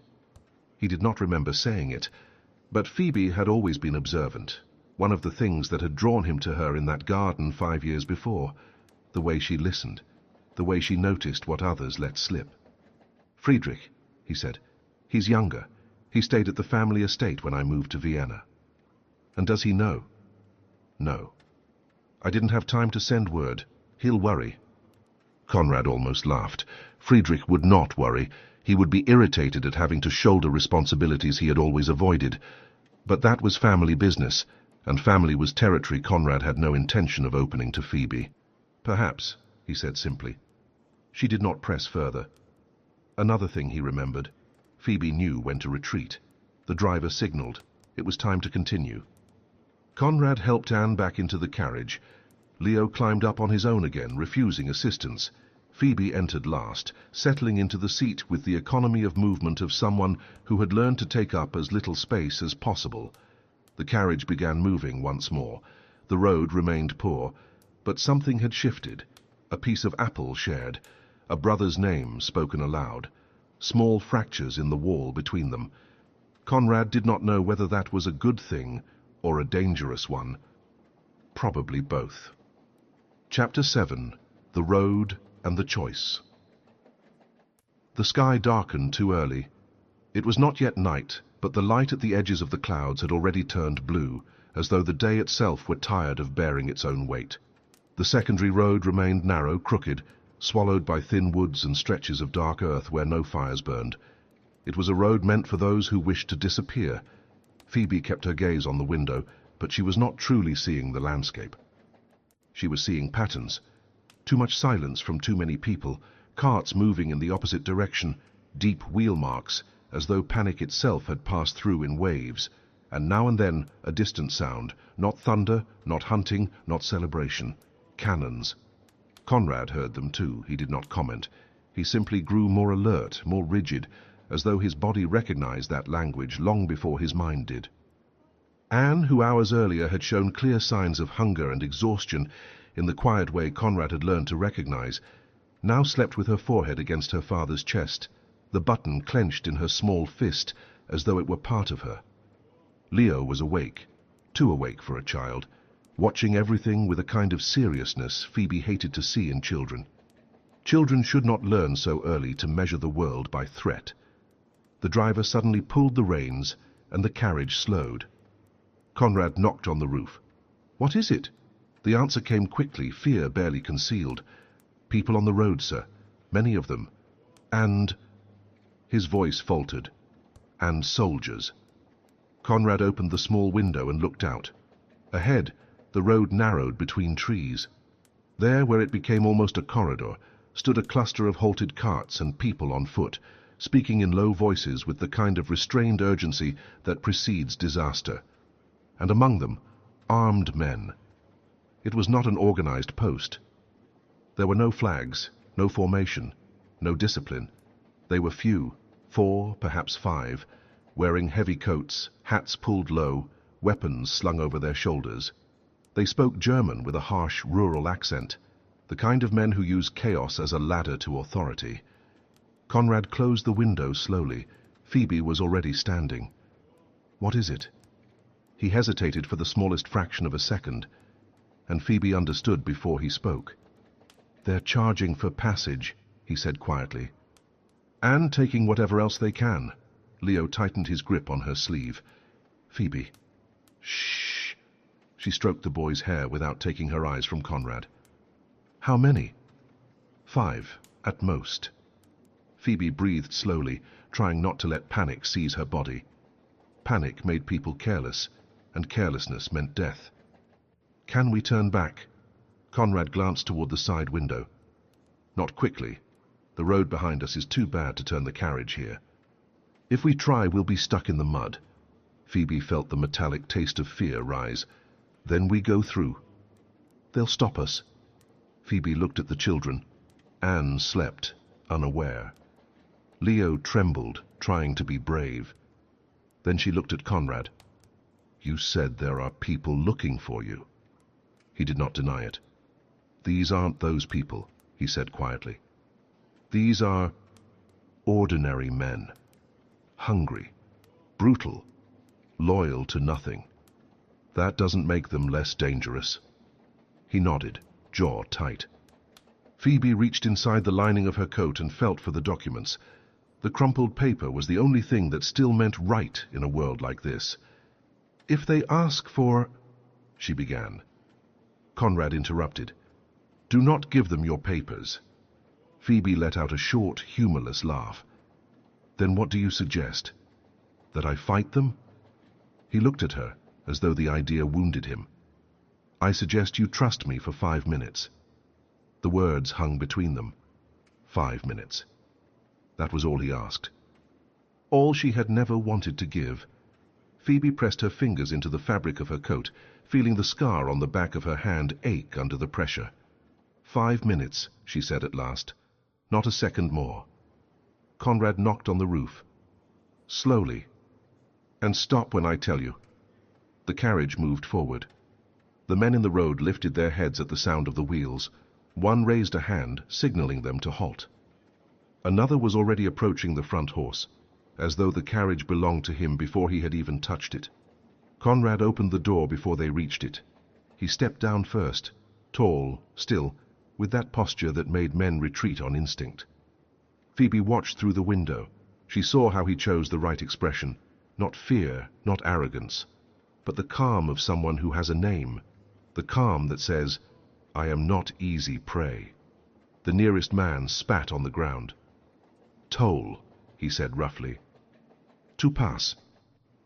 He did not remember saying it, but Phoebe had always been observant. One of the things that had drawn him to her in that garden 5 years before, the way she listened, the way she noticed what others let slip. Friedrich, he said. He's younger. He stayed at the family estate when I moved to Vienna. And does he know? No. I didn't have time to send word. He'll worry. Conrad almost laughed. Friedrich would not worry. He would be irritated at having to shoulder responsibilities he had always avoided. But that was family business, and family was territory Conrad had no intention of opening to Phoebe. Perhaps, he said simply. She did not press further. Another thing he remembered. Phoebe knew when to retreat. The driver signaled. It was time to continue. Conrad helped Anne back into the carriage. Leo climbed up on his own again, refusing assistance. Phoebe entered last, settling into the seat with the economy of movement of someone who had learned to take up as little space as possible. The carriage began moving once more. The road remained poor, but something had shifted. A piece of apple shared, a brother's name spoken aloud, small fractures in the wall between them. Conrad did not know whether that was a good thing or a dangerous one. Probably both. Chapter 7. The Road and the Choice. The sky darkened too early. It was not yet night, but the light at the edges of the clouds had already turned blue, as though the day itself were tired of bearing its own weight. The secondary road remained narrow, crooked, swallowed by thin woods and stretches of dark earth where no fires burned. It was a road meant for those who wished to disappear. Phoebe kept her gaze on the window, but she was not truly seeing the landscape. She was seeing patterns. Too much silence from too many people, carts moving in the opposite direction, deep wheel marks, as though panic itself had passed through in waves, and now and then a distant sound, not thunder, not hunting, not celebration. Cannons. Conrad heard them too. He did not comment. He simply grew more alert, more rigid, as though his body recognized that language long before his mind did. Anne, who hours earlier had shown clear signs of hunger and exhaustion in the quiet way Conrad had learned to recognize, now slept with her forehead against her father's chest, the button clenched in her small fist as though it were part of her. Leo was awake, too awake for a child, watching everything with a kind of seriousness Phoebe hated to see in children. Children should not learn so early to measure the world by threat. The driver suddenly pulled the reins, and the carriage slowed. Conrad knocked on the roof. "What is it?" The answer came quickly, fear barely concealed. "People on the road, sir. Many of them. And—" His voice faltered. "And soldiers." Conrad opened the small window and looked out. Ahead, the road narrowed between trees. There, where it became almost a corridor, stood a cluster of halted carts and people on foot, speaking in low voices with the kind of restrained urgency that precedes disaster. And among them, armed men. It was not an organized post. There were no flags, no formation, no discipline. They were few, 4, perhaps 5, wearing heavy coats, hats pulled low, weapons slung over their shoulders. They spoke German with a harsh rural accent, the kind of men who use chaos as a ladder to authority. Conrad closed the window slowly. Phoebe was already standing. "What is it?" He hesitated for the smallest fraction of a second, and Phoebe understood before he spoke. "They're charging for passage," he said quietly. "And taking whatever else they can." Leo tightened his grip on her sleeve. "Phoebe." Shh. She stroked the boy's hair without taking her eyes from Conrad. How many? 5, at most. Phoebe breathed slowly, trying not to let panic seize her body. Panic made people careless, and carelessness meant death. Can we turn back? Conrad glanced toward the side window. Not quickly. The road behind us is too bad to turn the carriage here. If we try, we'll be stuck in the mud. Phoebe felt the metallic taste of fear rise. Then we go through. They'll stop us. Phoebe looked at the children. Anne slept, unaware. Leo trembled, trying to be brave. Then she looked at Conrad. You said there are people looking for you. He did not deny it. These aren't those people, he said quietly. These are ordinary men. Hungry, brutal, loyal to nothing. That doesn't make them less dangerous. He nodded, jaw tight. Phoebe reached inside the lining of her coat and felt for the documents. The crumpled paper was the only thing that still meant right in a world like this. If they ask for... she began. Conrad interrupted. Do not give them your papers. Phoebe let out a short, humorless laugh. Then what do you suggest? That I fight them? He looked at her, as though the idea wounded him. I suggest you trust me for 5 minutes. The words hung between them. 5 minutes. That was all he asked. All she had never wanted to give. Phoebe pressed her fingers into the fabric of her coat, feeling the scar on the back of her hand ache under the pressure. 5 minutes, she said at last. Not a second more. Conrad knocked on the roof. Slowly. And stop when I tell you. The carriage moved forward. The men in the road lifted their heads at the sound of the wheels. One raised a hand, signaling them to halt. Another was already approaching the front horse, as though the carriage belonged to him before he had even touched it. Conrad opened the door before they reached it. He stepped down first, tall, still, with that posture that made men retreat on instinct. Phoebe watched through the window. She saw how he chose the right expression. Not fear, not arrogance, but the calm of someone who has a name. The calm that says, I am not easy prey. The nearest man spat on the ground. Toll, he said roughly. To pass.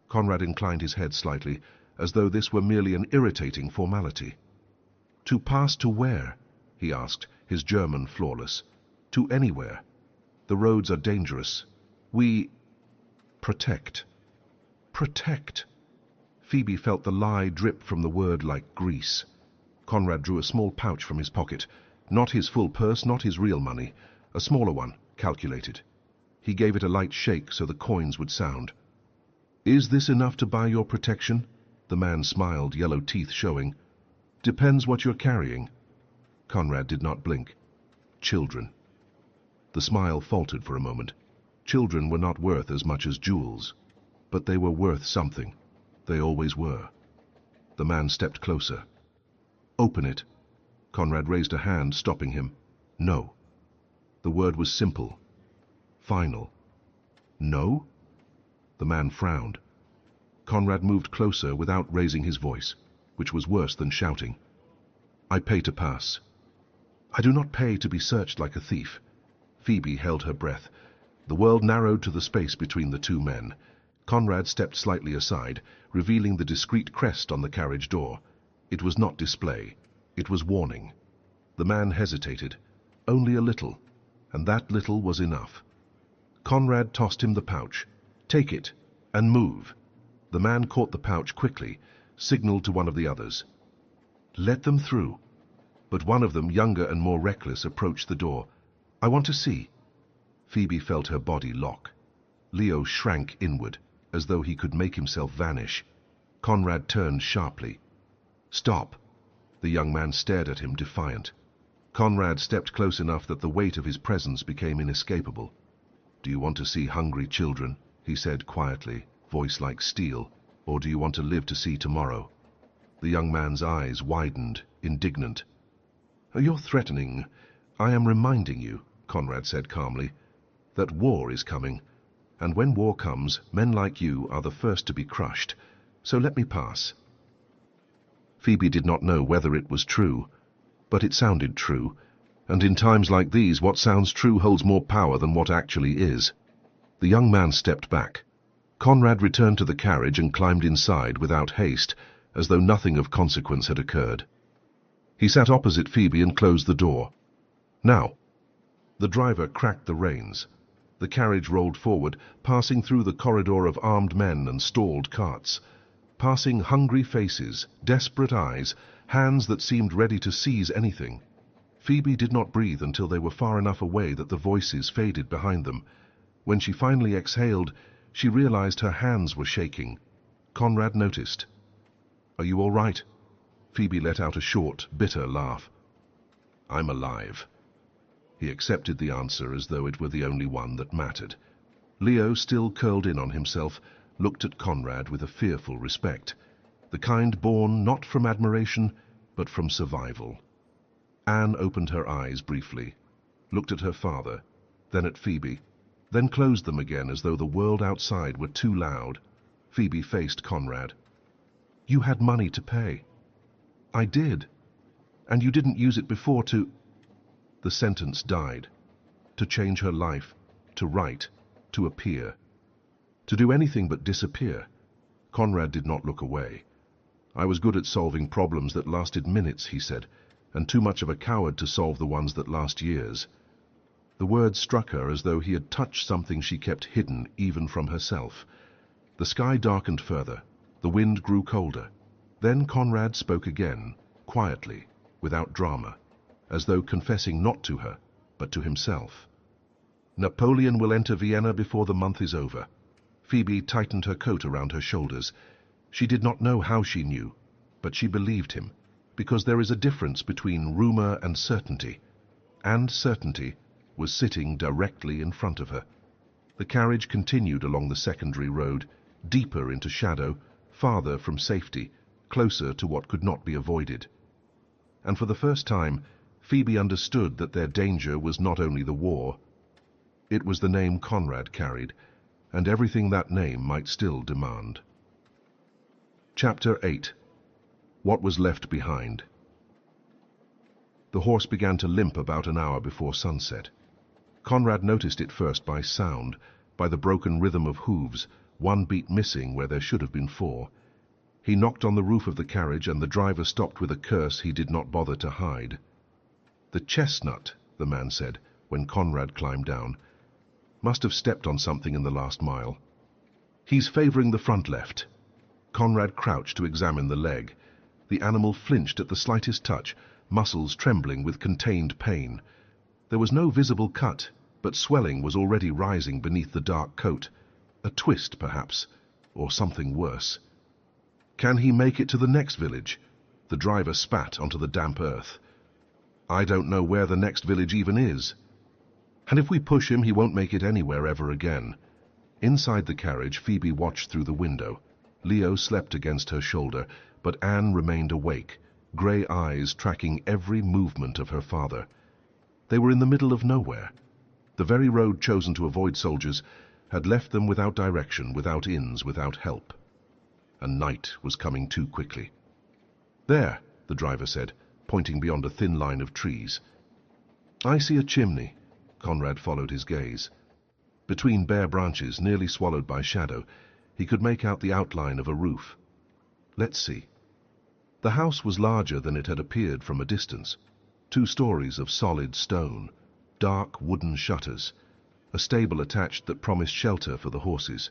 Conrad inclined his head slightly, as though this were merely an irritating formality. To pass to where? He asked, his German flawless. To anywhere. The roads are dangerous. We... protect. Protect. Phoebe felt the lie drip from the word like grease. Conrad drew a small pouch from his pocket. Not his full purse, not his real money. A smaller one, calculated. He gave it a light shake so the coins would sound. Is this enough to buy your protection? The man smiled, yellow teeth showing. Depends what you're carrying. Conrad did not blink. Children. The smile faltered for a moment. Children were not worth as much as jewels. But they were worth something. They always were. The man stepped closer. Open it. Conrad raised a hand, stopping him. No. The word was simple. Final. No? The man frowned. Conrad moved closer without raising his voice, which was worse than shouting. I pay to pass. I do not pay to be searched like a thief. Phoebe held her breath. The world narrowed to the space between the two men. Conrad stepped slightly aside, revealing the discreet crest on the carriage door. It was not display. It was warning. The man hesitated. Only a little, and that little was enough. Conrad tossed him the pouch. Take it, and move. The man caught the pouch quickly, signaled to one of the others. Let them through. But one of them, younger and more reckless, approached the door. I want to see. Phoebe felt her body lock. Leo shrank inward, as though he could make himself vanish. Conrad turned sharply. Stop. The young man stared at him, defiant. Conrad stepped close enough that the weight of his presence became inescapable. Do you want to see hungry children? He said quietly, voice like steel. Or do you want to live to see tomorrow? The young man's eyes widened, indignant. You're threatening. I am reminding you, Conrad said calmly, that war is coming. And when war comes, men like you are the first to be crushed. So let me pass. Phoebe did not know whether it was true, but it sounded true, and in times like these what sounds true holds more power than what actually is. The young man stepped back. Conrad returned to the carriage and climbed inside without haste, as though nothing of consequence had occurred. He sat opposite Phoebe and closed the door. "Now." The driver cracked the reins. The carriage rolled forward, passing through the corridor of armed men and stalled carts, passing hungry faces, desperate eyes, hands that seemed ready to seize anything. Phoebe did not breathe until they were far enough away that the voices faded behind them. When she finally exhaled, she realized her hands were shaking. Conrad noticed. "Are you all right?" Phoebe let out a short, bitter laugh. "I'm alive." He accepted the answer as though it were the only one that mattered. Leo, still curled in on himself, looked at Conrad with a fearful respect, the kind born not from admiration, but from survival. Anne opened her eyes briefly, looked at her father, then at Phoebe, then closed them again as though the world outside were too loud. Phoebe faced Conrad. "You had money to pay." "I did. And you didn't use it before to—" The sentence died. To change her life, to write, to appear. To do anything but disappear. Conrad did not look away. "I was good at solving problems that lasted minutes," he said, "and too much of a coward to solve the ones that last years." The words struck her as though he had touched something she kept hidden even from herself. The sky darkened further. The wind grew colder. Then Conrad spoke again, quietly, without drama, as though confessing not to her, but to himself. "Napoleon will enter Vienna before the month is over." Phoebe tightened her coat around her shoulders. She did not know how she knew, but she believed him, because there is a difference between rumor and certainty. And certainty was sitting directly in front of her. The carriage continued along the secondary road, deeper into shadow, farther from safety, closer to what could not be avoided. And for the first time, Phoebe understood that their danger was not only the war. It was the name Conrad carried, and everything that name might still demand. Chapter 8. What was left behind. The horse began to limp about an hour before sunset. Conrad noticed it first by sound, by the broken rhythm of hooves, one beat missing where there should have been 4. He knocked on the roof of the carriage, and the driver stopped with a curse he did not bother to hide. "The chestnut," the man said, when Conrad climbed down, "must have stepped on something in the last mile. He's favoring the front left." Conrad crouched to examine the leg. The animal flinched at the slightest touch, muscles trembling with contained pain. There was no visible cut, but swelling was already rising beneath the dark coat. A twist, perhaps, or something worse. "Can he make it to the next village?" The driver spat onto the damp earth. "I don't know where the next village even is." "And if we push him, he won't make it anywhere ever again." Inside the carriage, Phoebe watched through the window. Leo slept against her shoulder, but Anne remained awake, grey eyes tracking every movement of her father. They were in the middle of nowhere. The very road chosen to avoid soldiers had left them without direction, without inns, without help. And night was coming too quickly. "There," the driver said, pointing beyond a thin line of trees. "I see a chimney." Conrad followed his gaze. Between bare branches, nearly swallowed by shadow, he could make out the outline of a roof. "Let's see." The house was larger than it had appeared from a distance. 2 stories of solid stone, dark wooden shutters, a stable attached that promised shelter for the horses.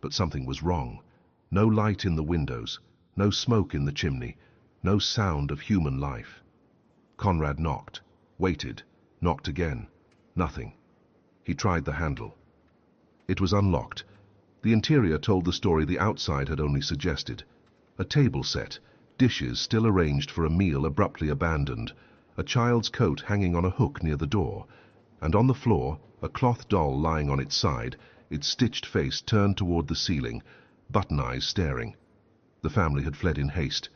But something was wrong. No light in the windows, no smoke in the chimney, no sound of human life. Conrad knocked, waited, knocked again. Nothing. He tried the handle. It was unlocked. The interior told the story the outside had only suggested. A table set, dishes still arranged for a meal abruptly abandoned, a child's coat hanging on a hook near the door, and on the floor a cloth doll lying on its side, its stitched face turned toward the ceiling, button eyes staring. The family had fled in haste.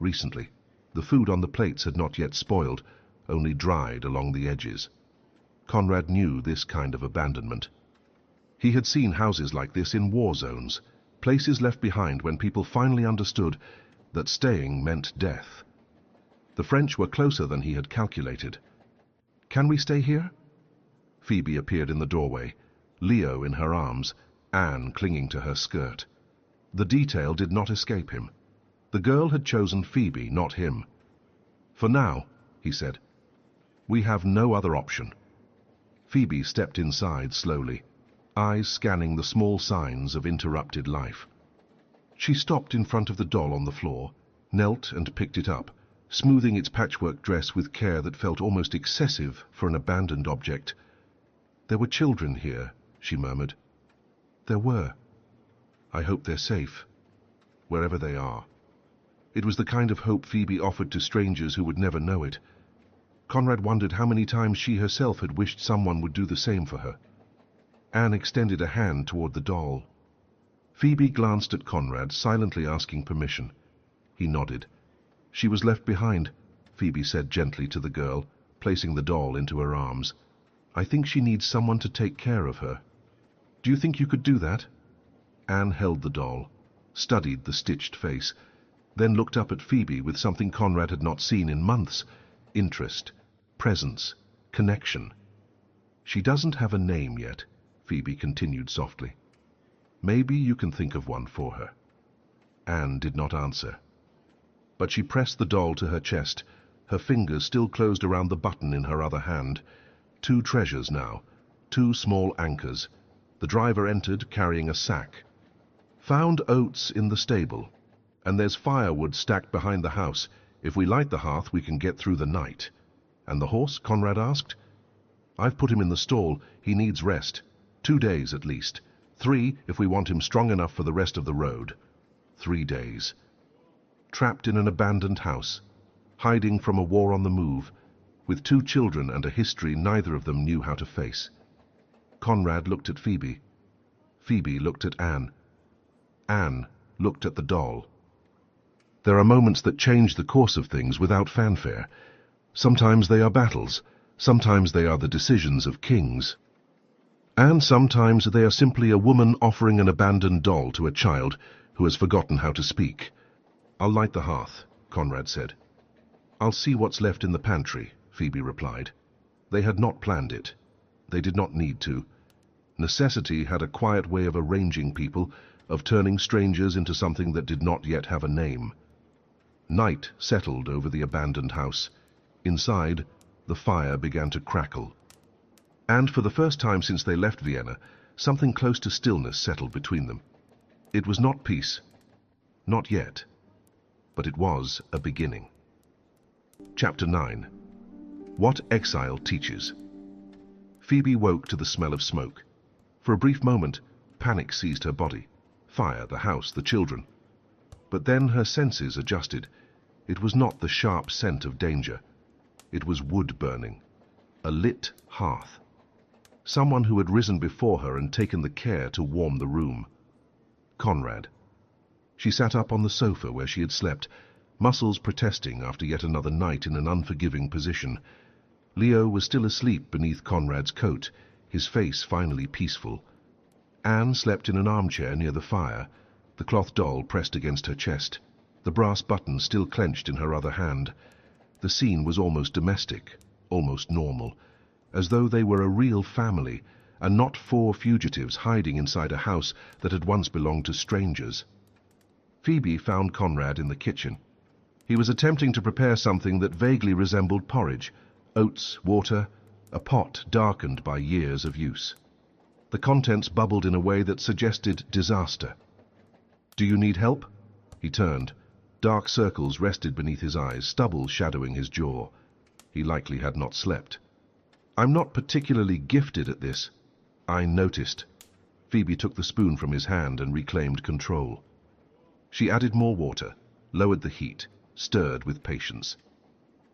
Recently. The food on the plates had not yet spoiled, only dried along the edges. Conrad knew this kind of abandonment. He had seen houses like this in war zones, places left behind when people finally understood that staying meant death. The French were closer than he had calculated. "Can we stay here?" Phoebe appeared in the doorway, Leo in her arms, Anne clinging to her skirt. The detail did not escape him. The girl had chosen Phoebe, not him. "For now," he said. "We have no other option." Phoebe stepped inside slowly, eyes scanning the small signs of interrupted life. She stopped in front of the doll on the floor, knelt and picked it up, smoothing its patchwork dress with care that felt almost excessive for an abandoned object. "There were children here," she murmured. "There were. I hope they're safe, wherever they are." It was the kind of hope Phoebe offered to strangers who would never know it. Conrad wondered how many times she herself had wished someone would do the same for her. Anne extended a hand toward the doll. Phoebe glanced at Conrad, silently asking permission. He nodded. "She was left behind," Phoebe said gently to the girl, placing the doll into her arms. "I think she needs someone to take care of her. Do you think you could do that?" Anne held the doll, studied the stitched face, then looked up at Phoebe with something Conrad had not seen in months: interest, presence, connection. "She doesn't have a name yet," Phoebe continued softly. "Maybe you can think of one for her." Anne did not answer, but she pressed the doll to her chest, her fingers still closed around the button in her other hand. Two treasures now, two small anchors. The driver entered carrying a sack. "Found oats in the stable, and there's firewood stacked behind the house. If we light the hearth, we can get through the night." "And the horse?" Conrad asked. "I've put him in the stall. He needs rest. 2 days at least. 3 if we want him strong enough for the rest of the road. 3 days. Trapped in an abandoned house, hiding from a war on the move, with 2 children and a history neither of them knew how to face." Conrad looked at Phoebe. Phoebe looked at Anne. Anne looked at the doll. There are moments that change the course of things without fanfare. Sometimes they are battles, sometimes they are the decisions of kings. And sometimes they are simply a woman offering an abandoned doll to a child who has forgotten how to speak. "I'll light the hearth," Conrad said. "I'll see what's left in the pantry," Phoebe replied. They had not planned it. They did not need to. Necessity had a quiet way of arranging people, of turning strangers into something that did not yet have a name. Night settled over the abandoned house. Inside, the fire began to crackle. And for the first time since they left Vienna, something close to stillness settled between them. It was not peace. Not yet. But it was a beginning. Chapter 9. What Exile Teaches. Phoebe woke to the smell of smoke. For a brief moment, panic seized her body. Fire, the house, the children. But then her senses adjusted. It was not the sharp scent of danger. It was wood burning. A lit hearth. Someone who had risen before her and taken the care to warm the room. Conrad. She sat up on the sofa where she had slept, muscles protesting after yet another night in an unforgiving position. Leo was still asleep beneath Conrad's coat, his face finally peaceful. Anne slept in an armchair near the fire, the cloth doll pressed against her chest, the brass button still clenched in her other hand. The scene was almost domestic, almost normal, as though they were a real family, and not 4 fugitives hiding inside a house that had once belonged to strangers. Phoebe found Conrad in the kitchen. He was attempting to prepare something that vaguely resembled porridge, oats, water, a pot darkened by years of use. The contents bubbled in a way that suggested disaster. "Do you need help?" He turned. Dark circles rested beneath his eyes, stubble shadowing his jaw. He likely had not slept. "I'm not particularly gifted at this." "I noticed." Phoebe took the spoon from his hand and reclaimed control. She added more water, lowered the heat, stirred with patience.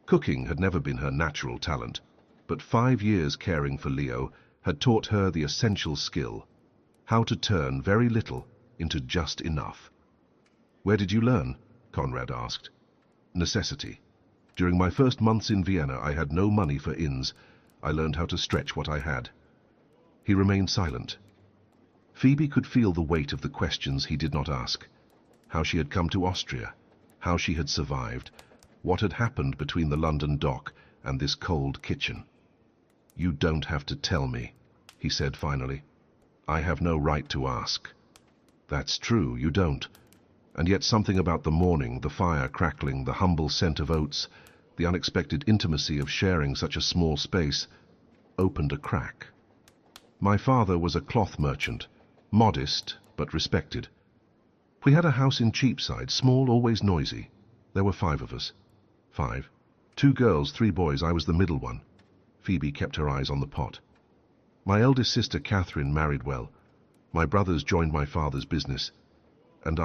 Cooking had never been her natural talent, but 5 years caring for Leo had taught her the essential skill: how to turn very little into just enough. "Where did you learn?" Conrad asked. "Necessity. During my first months in Vienna, I had no money for inns. I learned how to stretch what I had." He remained silent. Phoebe could feel the weight of the questions he did not ask. How she had come to Austria, how she had survived, what had happened between the London dock and this cold kitchen. "You don't have to tell me," he said finally. "I have no right to ask." "That's true, you don't. And yet something about the morning, the fire crackling, the humble scent of oats, the unexpected intimacy of sharing such a small space, opened a crack. My father was a cloth merchant, modest but respected. We had a house in Cheapside, small, always noisy. There were 5 of us. 5. 2 girls, 3 boys, I was the middle one. Phoebe kept her eyes on the pot. My eldest sister, Catherine, married well. My brothers joined my father's business. And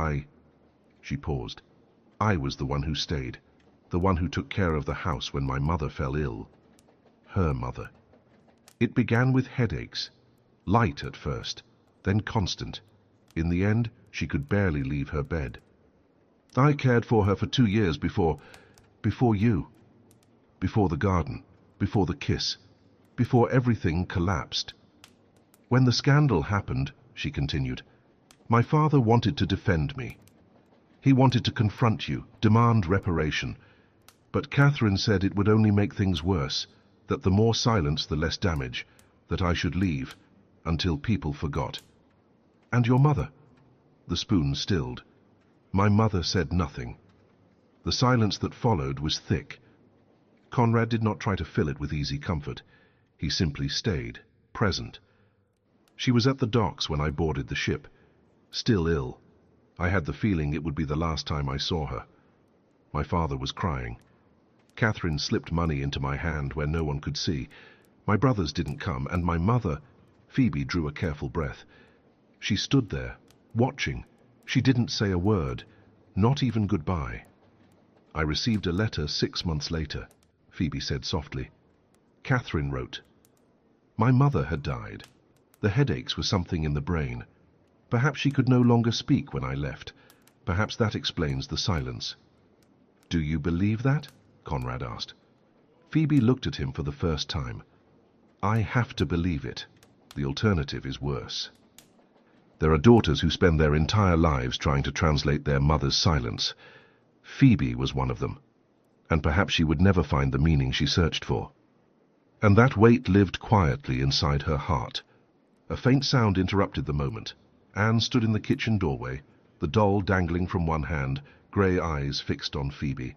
she paused. I was the one who stayed, the one who took care of the house when my mother fell ill. Her mother. It began with headaches. Light at first, then constant. In the end, she could barely leave her bed. I cared for her for 2 years before you. Before the garden, before the kiss, before everything collapsed. When the scandal happened, she continued, my father wanted to defend me. He wanted to confront you, demand reparation. But Catherine said it would only make things worse, that the more silence, the less damage, that I should leave, until people forgot. And your mother? The spoon stilled. My mother said nothing. The silence that followed was thick. Conrad did not try to fill it with easy comfort. He simply stayed, present. She was at the docks when I boarded the ship, still ill. I had the feeling it would be the last time I saw her. My father was crying. Catherine slipped money into my hand where no one could see. My brothers didn't come, and my mother, Phoebe, drew a careful breath. She stood there, watching. She didn't say a word, not even goodbye. I received a letter 6 months later, Phoebe said softly. Catherine wrote. My mother had died. The headaches were something in the brain. Perhaps she could no longer speak when I left. Perhaps that explains the silence. Do you believe that? Conrad asked. Phoebe looked at him for the first time. I have to believe it. The alternative is worse. There are daughters who spend their entire lives trying to translate their mother's silence. Phoebe was one of them, and perhaps she would never find the meaning she searched for. And that weight lived quietly inside her heart. A faint sound interrupted the moment. Anne stood in the kitchen doorway, the doll dangling from one hand, grey eyes fixed on Phoebe.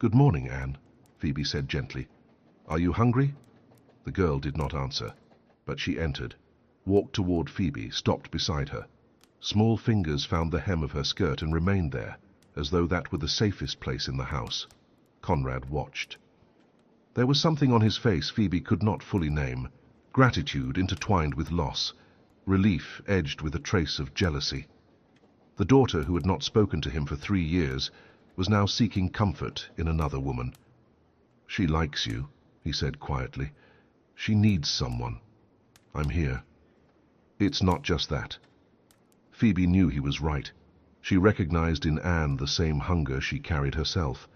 Good morning, Anne, Phoebe said gently. Are you hungry? The girl did not answer, but she entered, walked toward Phoebe, stopped beside her. Small fingers found the hem of her skirt and remained there, as though that were the safest place in the house. Conrad watched. There was something on his face Phoebe could not fully name, gratitude intertwined with loss, relief edged with a trace of jealousy. The daughter who had not spoken to him for 3 years was now seeking comfort in another woman. She likes you, he said quietly. She needs someone. I'm here. It's not just that. Phoebe knew he was right. She recognized in Anne the same hunger she carried herself,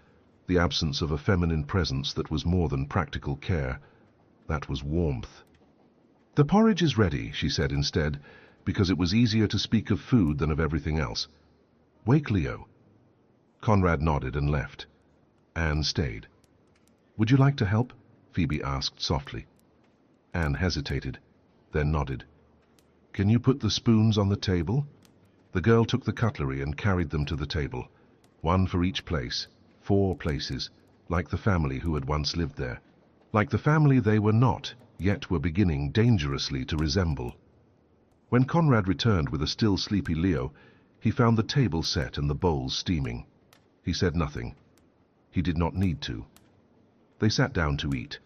the absence of a feminine presence that was more than practical care. That was warmth. The porridge is ready, she said instead, because it was easier to speak of food than of everything else. Wake Leo. Conrad nodded and left. Anne stayed. Would you like to help? Phoebe asked softly. Anne hesitated, then nodded. Can you put the spoons on the table? The girl took the cutlery and carried them to the table, 1 for each place, 4 places, like the family who had once lived there, like the family they were not, yet were beginning dangerously to resemble. When Conrad returned with a still sleepy Leo, he found the table set and the bowls steaming. He said nothing. He did not need to. They sat down to eat.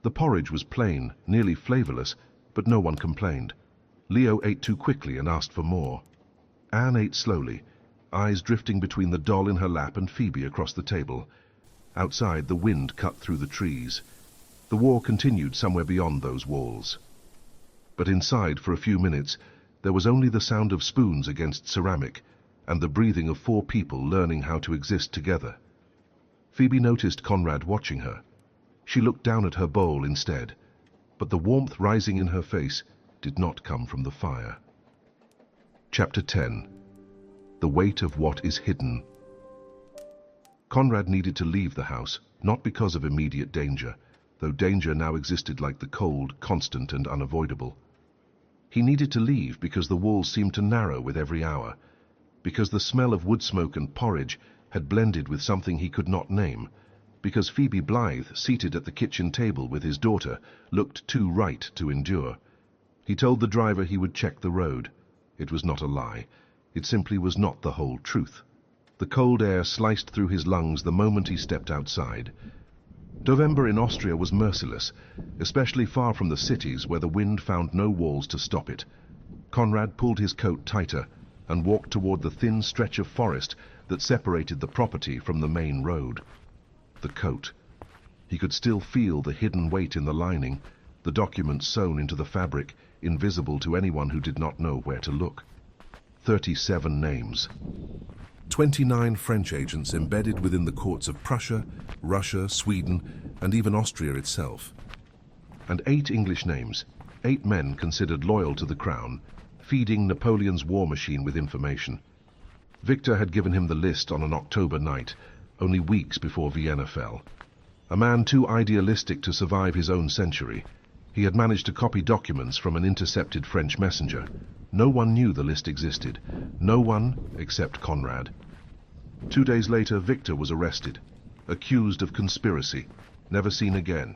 The porridge was plain, nearly flavorless, but no one complained. Leo ate too quickly and asked for more. Anne ate slowly, eyes drifting between the doll in her lap and Phoebe across the table. Outside, the wind cut through the trees. The war continued somewhere beyond those walls. But inside, for a few minutes, there was only the sound of spoons against ceramic and the breathing of 4 people learning how to exist together. Phoebe noticed Conrad watching her. She looked down at her bowl instead, but the warmth rising in her face did not come from the fire. Chapter 10. The Weight of What is Hidden. Conrad needed to leave the house, not because of immediate danger, though danger now existed like the cold, constant and unavoidable. He needed to leave because the walls seemed to narrow with every hour, because the smell of wood smoke and porridge had blended with something he could not name, because Phoebe Blythe, seated at the kitchen table with his daughter, looked too right to endure. He told the driver he would check the road. It was not a lie. It simply was not the whole truth. The cold air sliced through his lungs the moment he stepped outside. November in Austria was merciless, especially far from the cities where the wind found no walls to stop it. Conrad pulled his coat tighter and walked toward the thin stretch of forest that separated the property from the main road. The coat. He could still feel the hidden weight in the lining, the documents sewn into the fabric, invisible to anyone who did not know where to look. 37 names. 29 French agents embedded within the courts of Prussia, Russia, Sweden, and even Austria itself. And 8 English names, 8 men considered loyal to the crown, feeding Napoleon's war machine with information. Victor had given him the list on an October night, only weeks before Vienna fell. A man too idealistic to survive his own century, he had managed to copy documents from an intercepted French messenger. No one knew the list existed. No one except Conrad. 2 days later, Victor was arrested, accused of conspiracy, never seen again.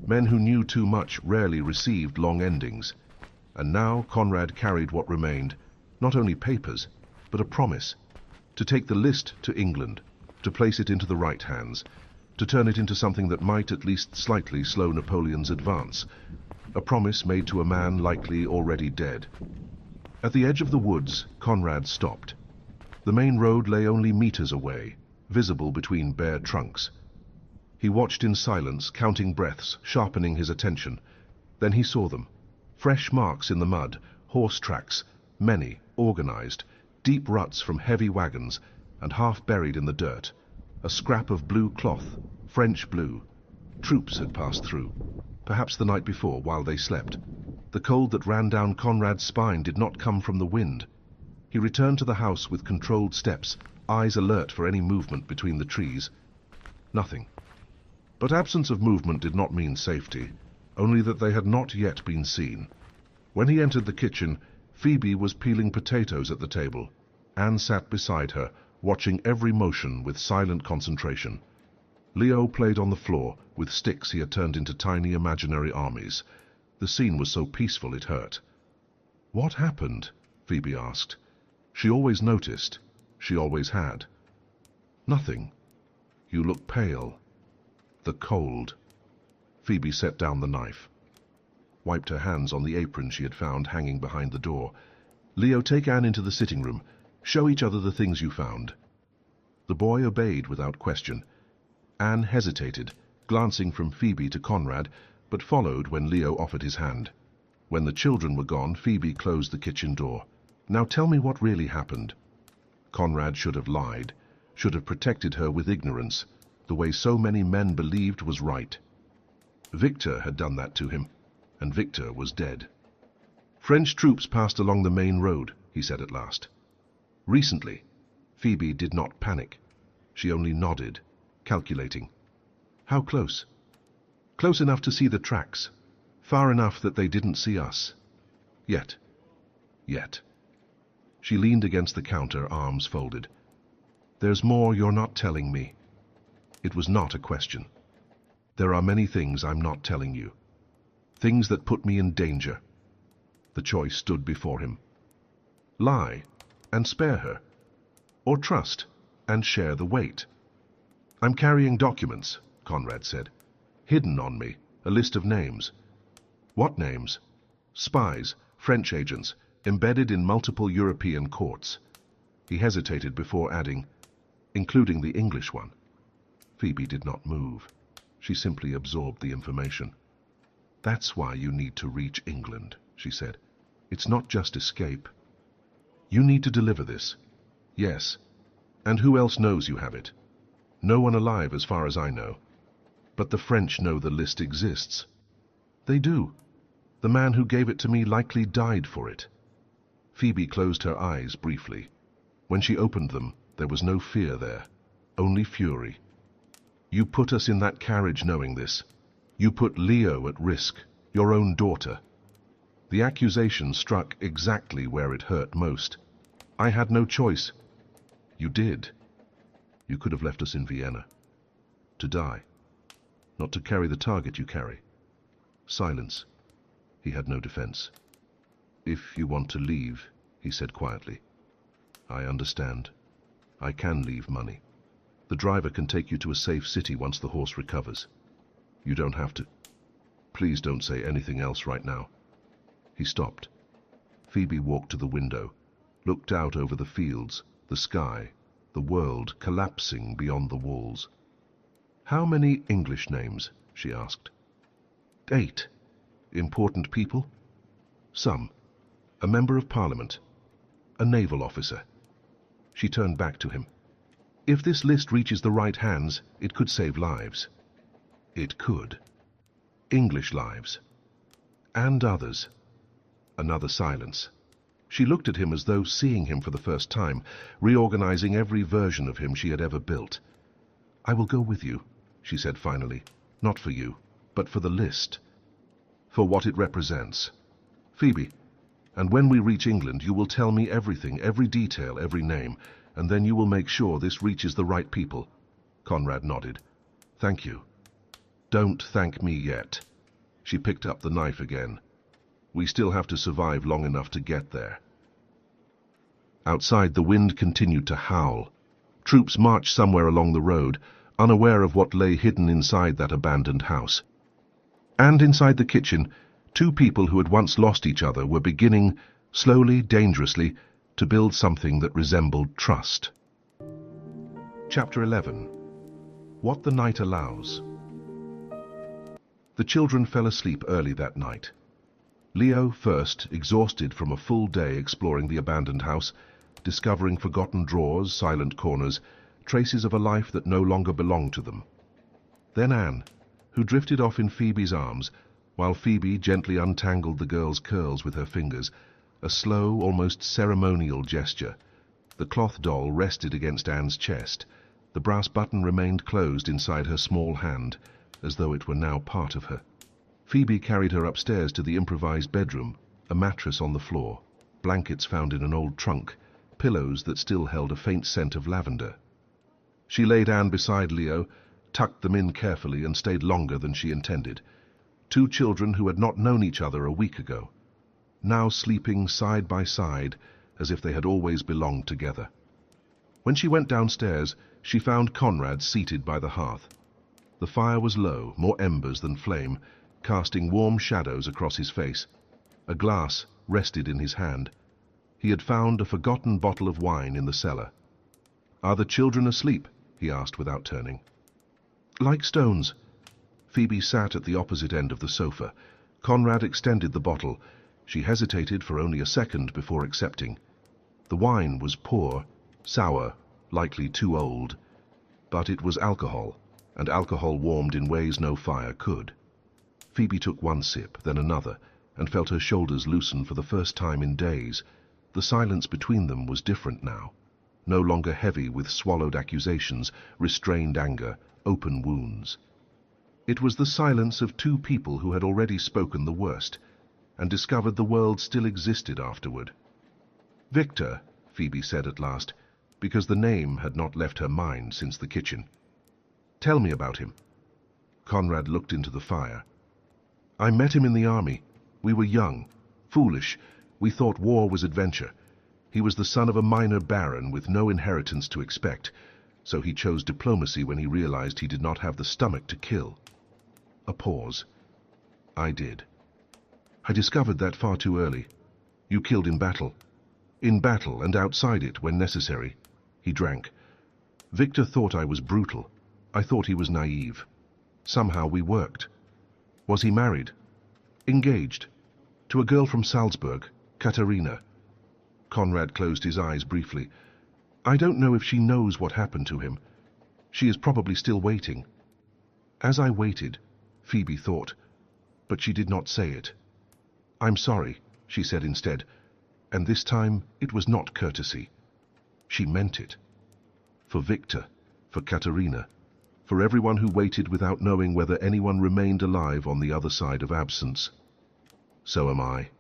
Men who knew too much rarely received long endings. And now Conrad carried what remained, not only papers, but a promise, to take the list to England, to place it into the right hands, to turn it into something that might at least slightly slow Napoleon's advance. A promise made to a man likely already dead. At the edge of the woods, Conrad stopped. The main road lay only meters away, visible between bare trunks. He watched in silence, counting breaths, sharpening his attention. Then he saw them. Fresh marks in the mud, horse tracks, many, organized, deep ruts from heavy wagons, and half buried in the dirt. A scrap of blue cloth, French blue. Troops had passed through, perhaps the night before while they slept. The cold that ran down Conrad's spine did not come from the wind. He returned to the house with controlled steps, eyes alert for any movement between the trees. Nothing. But absence of movement did not mean safety, only that they had not yet been seen. When he entered the kitchen, Phoebe was peeling potatoes at the table. Anne sat beside her, watching every motion with silent concentration. Leo played on the floor with sticks he had turned into tiny imaginary armies. The scene was so peaceful it hurt. "What happened?" Phoebe asked. She always noticed. She always had. "Nothing. You look pale." "The cold." Phoebe set down the knife, wiped her hands on the apron she had found hanging behind the door. "Leo, take Anne into the sitting room. Show each other the things you found." The boy obeyed without question. Anne hesitated, glancing from Phoebe to Conrad, but followed when Leo offered his hand. When the children were gone, Phoebe closed the kitchen door. "Now tell me what really happened." Conrad should have lied, should have protected her with ignorance, the way so many men believed was right. Victor had done that to him, and Victor was dead. "French troops passed along the main road," he said at last. "Recently." Phoebe did not panic. She only nodded, calculating. "How close?" "Close enough to see the tracks. Far enough that they didn't see us. Yet." Yet. She leaned against the counter, arms folded. "There's more you're not telling me." It was not a question. "There are many things I'm not telling you. Things that put me in danger." The choice stood before him. Lie and spare her, or trust and share the weight. "I'm carrying documents," Conrad said. "Hidden on me, a list of names." "What names?" "Spies, French agents, embedded in multiple European courts." He hesitated before adding, "including the English one." Phoebe did not move. She simply absorbed the information. "That's why you need to reach England," she said. "It's not just escape. You need to deliver this." "Yes. And who else knows you have it?" "No one alive as far as I know." "But the French know the list exists." "They do. The man who gave it to me likely died for it." Phoebe closed her eyes briefly. When she opened them, there was no fear there, only fury. You put us in that carriage knowing this. You put Leo at risk, your own daughter. The accusation struck exactly where it hurt most. I had no choice. You did. You could have left us in Vienna. To die. Not to carry the target you carry. Silence. He had no defense. If you want to leave, he said quietly. I understand. I can leave money. The driver can take you to a safe city once the horse recovers. You don't have to. Please don't say anything else right now. He stopped. Phoebe walked to the window, looked out over the fields, the sky, the world collapsing beyond the walls. How many English names? She asked. 8. Important people? Some. A member of Parliament. A naval officer. She turned back to him. If this list reaches the right hands, it could save lives. It could. English lives. And others. Another silence. She looked at him as though seeing him for the first time, reorganizing every version of him she had ever built. I will go with you, she said finally. Not for you, but for the list. For what it represents. Phoebe, and when we reach England, you will tell me everything, every detail, every name, and then you will make sure this reaches the right people. Conrad nodded. Thank you. Don't thank me yet. She picked up the knife again. We still have to survive long enough to get there. Outside, the wind continued to howl. Troops marched somewhere along the road, unaware of what lay hidden inside that abandoned house. And inside the kitchen, 2 people who had once lost each other were beginning, slowly, dangerously, to build something that resembled trust. Chapter 11. What the Night Allows. The children fell asleep early that night. Leo first, exhausted from a full day exploring the abandoned house, discovering forgotten drawers, silent corners, traces of a life that no longer belonged to them. Then Anne, who drifted off in Phoebe's arms, while Phoebe gently untangled the girl's curls with her fingers, a slow, almost ceremonial gesture. The cloth doll rested against Anne's chest. The brass button remained closed inside her small hand, as though it were now part of her. Phoebe carried her upstairs to the improvised bedroom, a mattress on the floor, blankets found in an old trunk, pillows that still held a faint scent of lavender. She laid Anne beside Leo, tucked them in carefully, and stayed longer than she intended. 2 children who had not known each other a week ago, now sleeping side by side as if they had always belonged together. When she went downstairs, she found Conrad seated by the hearth. The fire was low, more embers than flame, casting warm shadows across his face. A glass rested in his hand. He had found a forgotten bottle of wine in the cellar. Are the children asleep? He asked without turning. Like stones. Phoebe sat at the opposite end of the sofa. Conrad extended the bottle. She hesitated for only a second before accepting. The wine was poor, sour, likely too old. But it was alcohol, and alcohol warmed in ways no fire could. Phoebe took one sip, then another, and felt her shoulders loosen for the first time in days. The silence between them was different now, no longer heavy with swallowed accusations, restrained anger, open wounds. It was the silence of 2 people who had already spoken the worst, and discovered the world still existed afterward. Victor, Phoebe said at last, because the name had not left her mind since the kitchen. Tell me about him. Conrad looked into the fire. I met him in the army. We were young, foolish. We thought war was adventure. He was the son of a minor baron with no inheritance to expect, so he chose diplomacy when he realized he did not have the stomach to kill. A pause. I did. I discovered that far too early. You killed in battle. In battle and outside it when necessary. He drank. Victor thought I was brutal. I thought he was naive. Somehow we worked. Was he married? Engaged. To a girl from Salzburg, Katerina. Conrad closed his eyes briefly. I don't know if she knows what happened to him. She is probably still waiting. As I waited, Phoebe thought, but she did not say it. I'm sorry, she said instead, and this time it was not courtesy. She meant it. For Victor, for Katerina, for everyone who waited without knowing whether anyone remained alive on the other side of absence. So am I.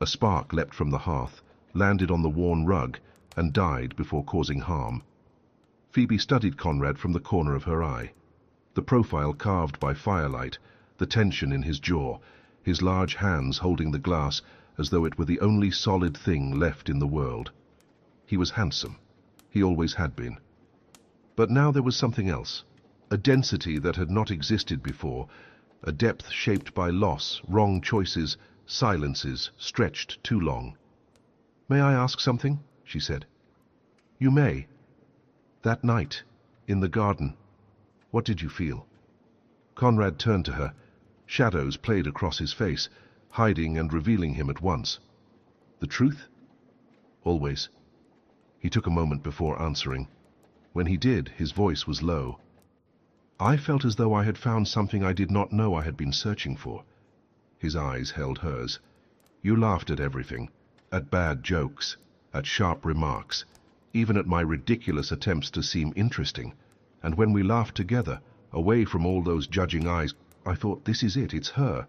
A spark leapt from the hearth, landed on the worn rug, and died before causing harm. Phoebe studied Conrad from the corner of her eye. The profile carved by firelight, the tension in his jaw, his large hands holding the glass as though it were the only solid thing left in the world. He was handsome. He always had been. But now there was something else, a density that had not existed before, a depth shaped by loss, wrong choices, silences stretched too long. "May I ask something?" she said. "You may. That night, in the garden, what did you feel?" Conrad turned to her. Shadows played across his face, hiding and revealing him at once. "The truth?" "Always." He took a moment before answering. When he did, his voice was low. "I felt as though I had found something I did not know I had been searching for." His eyes held hers. "You laughed at everything, at bad jokes, at sharp remarks, even at my ridiculous attempts to seem interesting. And when we laughed together, away from all those judging eyes, I thought, this is it, it's her."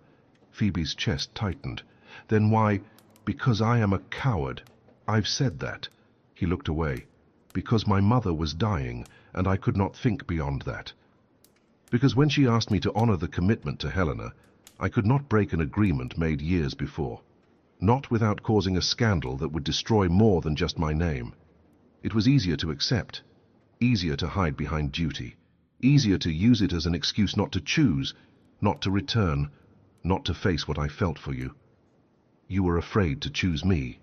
Phoebe's chest tightened. "Then why—" "Because I am a coward. I've said that." He looked away. "Because my mother was dying, and I could not think beyond that. Because when she asked me to honor the commitment to Helena, I could not break an agreement made years before. Not without causing a scandal that would destroy more than just my name. It was easier to accept, easier to hide behind duty, easier to use it as an excuse not to choose, not to return, not to face what I felt for you. You were afraid to choose me.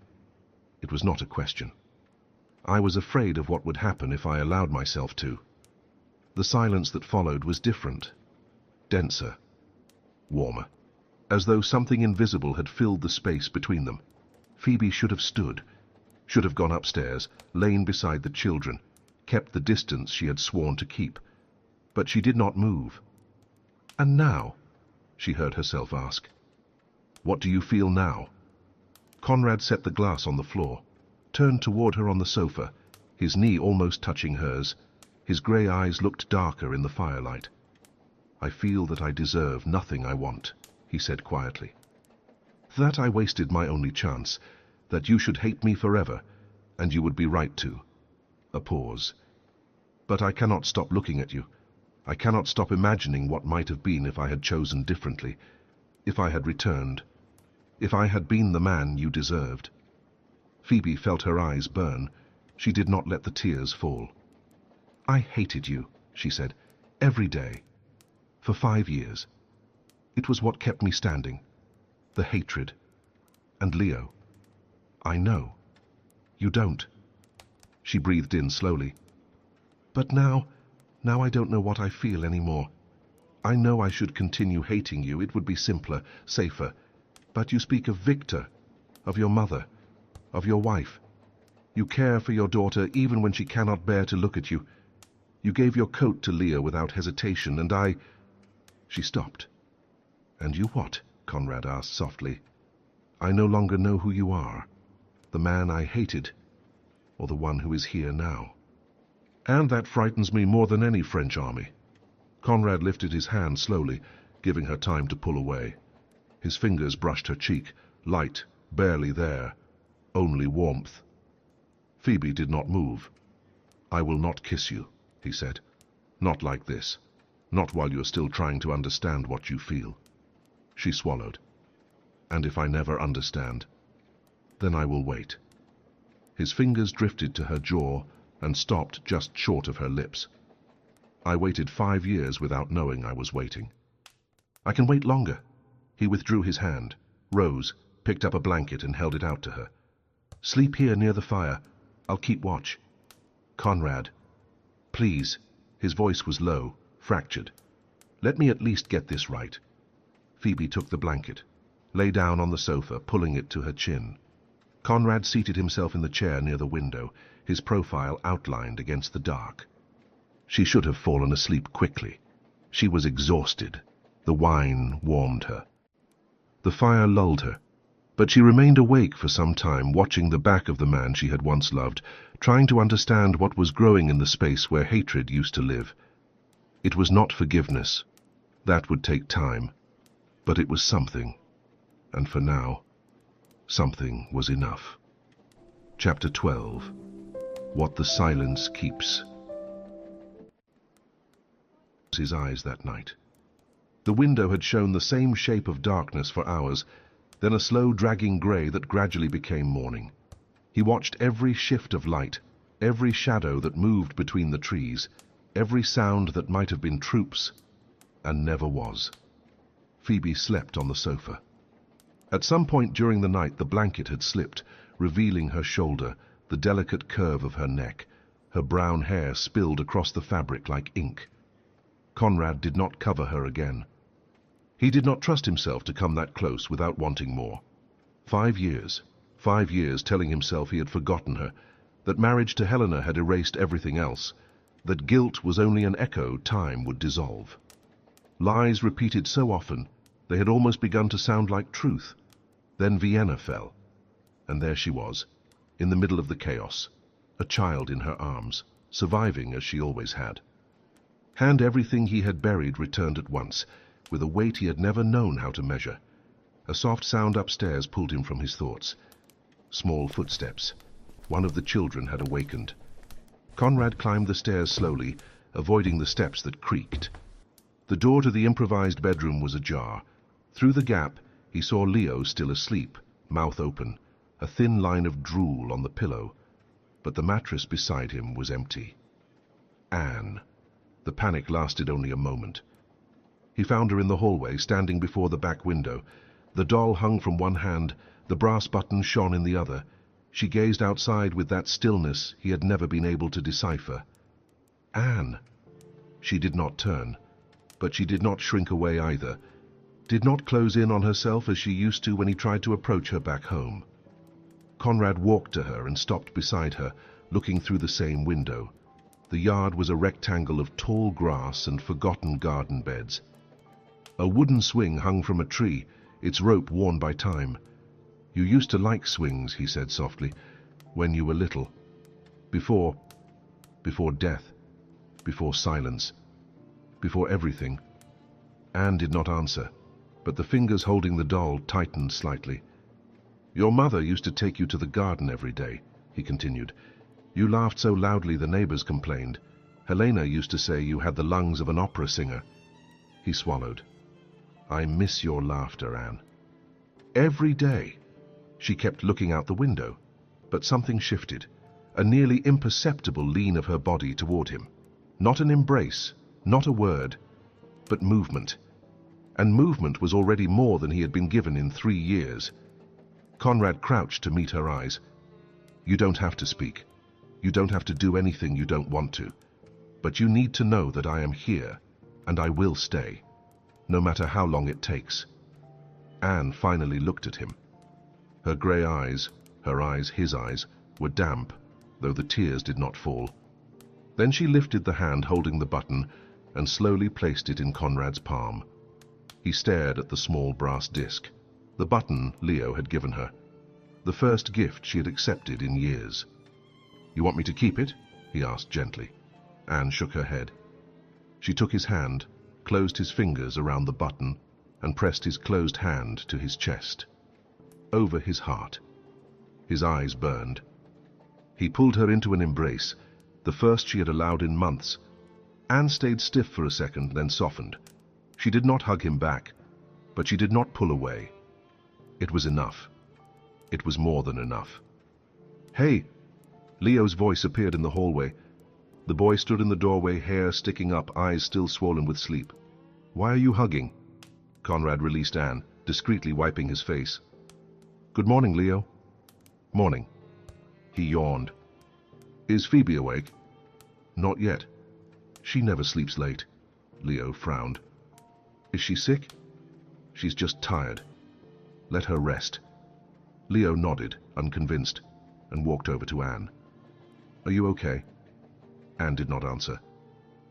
It was not a question. I was afraid of what would happen if I allowed myself to." The silence that followed was different, denser, warmer, as though something invisible had filled the space between them. Phoebe should have stood, should have gone upstairs, lain beside the children, kept the distance she had sworn to keep. But she did not move. "And now?" she heard herself ask. "What do you feel now?" Conrad set the glass on the floor, turned toward her on the sofa, his knee almost touching hers. His grey eyes looked darker in the firelight. "I feel that I deserve nothing I want," he said quietly. "That I wasted my only chance, that you should hate me forever, and you would be right to." A pause. "But I cannot stop looking at you. I cannot stop imagining what might have been if I had chosen differently, if I had returned, if I had been the man you deserved." Phoebe felt her eyes burn. She did not let the tears fall. "I hated you," she said, "every day. For 5 years. It was what kept me standing. The hatred. And Leo. I know. You don't." She breathed in slowly. "But now I don't know what I feel anymore. I know I should continue hating you. It would be simpler, safer. But you speak of Victor, of your mother, of your wife. You care for your daughter even when she cannot bear to look at you. You gave your coat to Leo without hesitation, and I—" She stopped. "And you what?" Conrad asked softly. "I no longer know who you are, the man I hated, or the one who is here now. And that frightens me more than any French army." Conrad lifted his hand slowly, giving her time to pull away. His fingers brushed her cheek, light, barely there, only warmth. Phoebe did not move. "I will not kiss you," he said. "Not like this. Not while you're still trying to understand what you feel." She swallowed. "And if I never understand, then I will wait." His fingers drifted to her jaw and stopped just short of her lips. "I waited 5 years without knowing I was waiting." "I can wait longer." He withdrew his hand, rose, picked up a blanket and held it out to her. "Sleep here near the fire. I'll keep watch." "Conrad, please." His voice was low, fractured. "Let me at least get this right." Phoebe took the blanket, lay down on the sofa, pulling it to her chin. Conrad seated himself in the chair near the window, his profile outlined against the dark. She should have fallen asleep quickly. She was exhausted. The wine warmed her. The fire lulled her. But she remained awake for some time, watching the back of the man she had once loved, trying to understand what was growing in the space where hatred used to live. It was not forgiveness. That would take time. But it was something. And for now, something was enough. Chapter 12. What the Silence Keeps. His eyes that night. The window had shown the same shape of darkness for hours, then a slow dragging grey that gradually became morning. He watched every shift of light, every shadow that moved between the trees, every sound that might have been troops, and never was. Phoebe slept on the sofa. At some point during the night the blanket had slipped, revealing her shoulder, the delicate curve of her neck. Her brown hair spilled across the fabric like ink. Conrad did not cover her again. He did not trust himself to come that close without wanting more. 5 years. 5 years telling himself he had forgotten her, that marriage to Helena had erased everything else, that guilt was only an echo time would dissolve. Lies repeated so often, they had almost begun to sound like truth. Then Vienna fell, and there she was, in the middle of the chaos, a child in her arms, surviving as she always had. And everything he had buried returned at once, with a weight he had never known how to measure. A soft sound upstairs pulled him from his thoughts. Small footsteps. One of the children had awakened. Conrad climbed the stairs slowly, avoiding the steps that creaked. The door to the improvised bedroom was ajar. Through the gap, he saw Leo still asleep, mouth open, a thin line of drool on the pillow. But the mattress beside him was empty. Anne. The panic lasted only a moment. He found her in the hallway, standing before the back window. The doll hung from one hand, the brass button shone in the other. She gazed outside with that stillness he had never been able to decipher. Anne! She did not turn, but she did not shrink away either, did not close in on herself as she used to when he tried to approach her back home. Conrad walked to her and stopped beside her, looking through the same window. The yard was a rectangle of tall grass and forgotten garden beds. A wooden swing hung from a tree, its rope worn by time. "You used to like swings," he said softly, "when you were little. Before death, before silence, before everything." Anne did not answer, but the fingers holding the doll tightened slightly. "Your mother used to take you to the garden every day," he continued. "You laughed so loudly the neighbors complained. Helena used to say you had the lungs of an opera singer." He swallowed. "I miss your laughter, Anne." Every day. She kept looking out the window, but something shifted, a nearly imperceptible lean of her body toward him. Not an embrace, not a word, but movement. And movement was already more than he had been given in 3 years. Conrad crouched to meet her eyes. "You don't have to speak. You don't have to do anything you don't want to. But you need to know that I am here, and I will stay, no matter how long it takes." Anne finally looked at him. Her grey eyes, his eyes, were damp, though the tears did not fall. Then she lifted the hand holding the button and slowly placed it in Conrad's palm. He stared at the small brass disc. The button Leo had given her. The first gift she had accepted in years. "You want me to keep it?" he asked gently. Anne shook her head. She took his hand, closed his fingers around the button, and pressed his closed hand to his chest, over his heart. His eyes burned. He pulled her into an embrace, the first she had allowed in months. Anne stayed stiff for a second, then softened. She did not hug him back, but she did not pull away. It was enough. It was more than enough. "Hey!" Leo's voice appeared in the hallway. The boy stood in the doorway, hair sticking up, eyes still swollen with sleep. "Why are you hugging?" Conrad released Anne, discreetly wiping his face. "Good morning, Leo." "Morning." He yawned. "Is Phoebe awake?" "Not yet. She never sleeps late." Leo frowned. "Is she sick?" "She's just tired. Let her rest." Leo nodded, unconvinced, and walked over to Anne. "Are you okay?" Anne did not answer.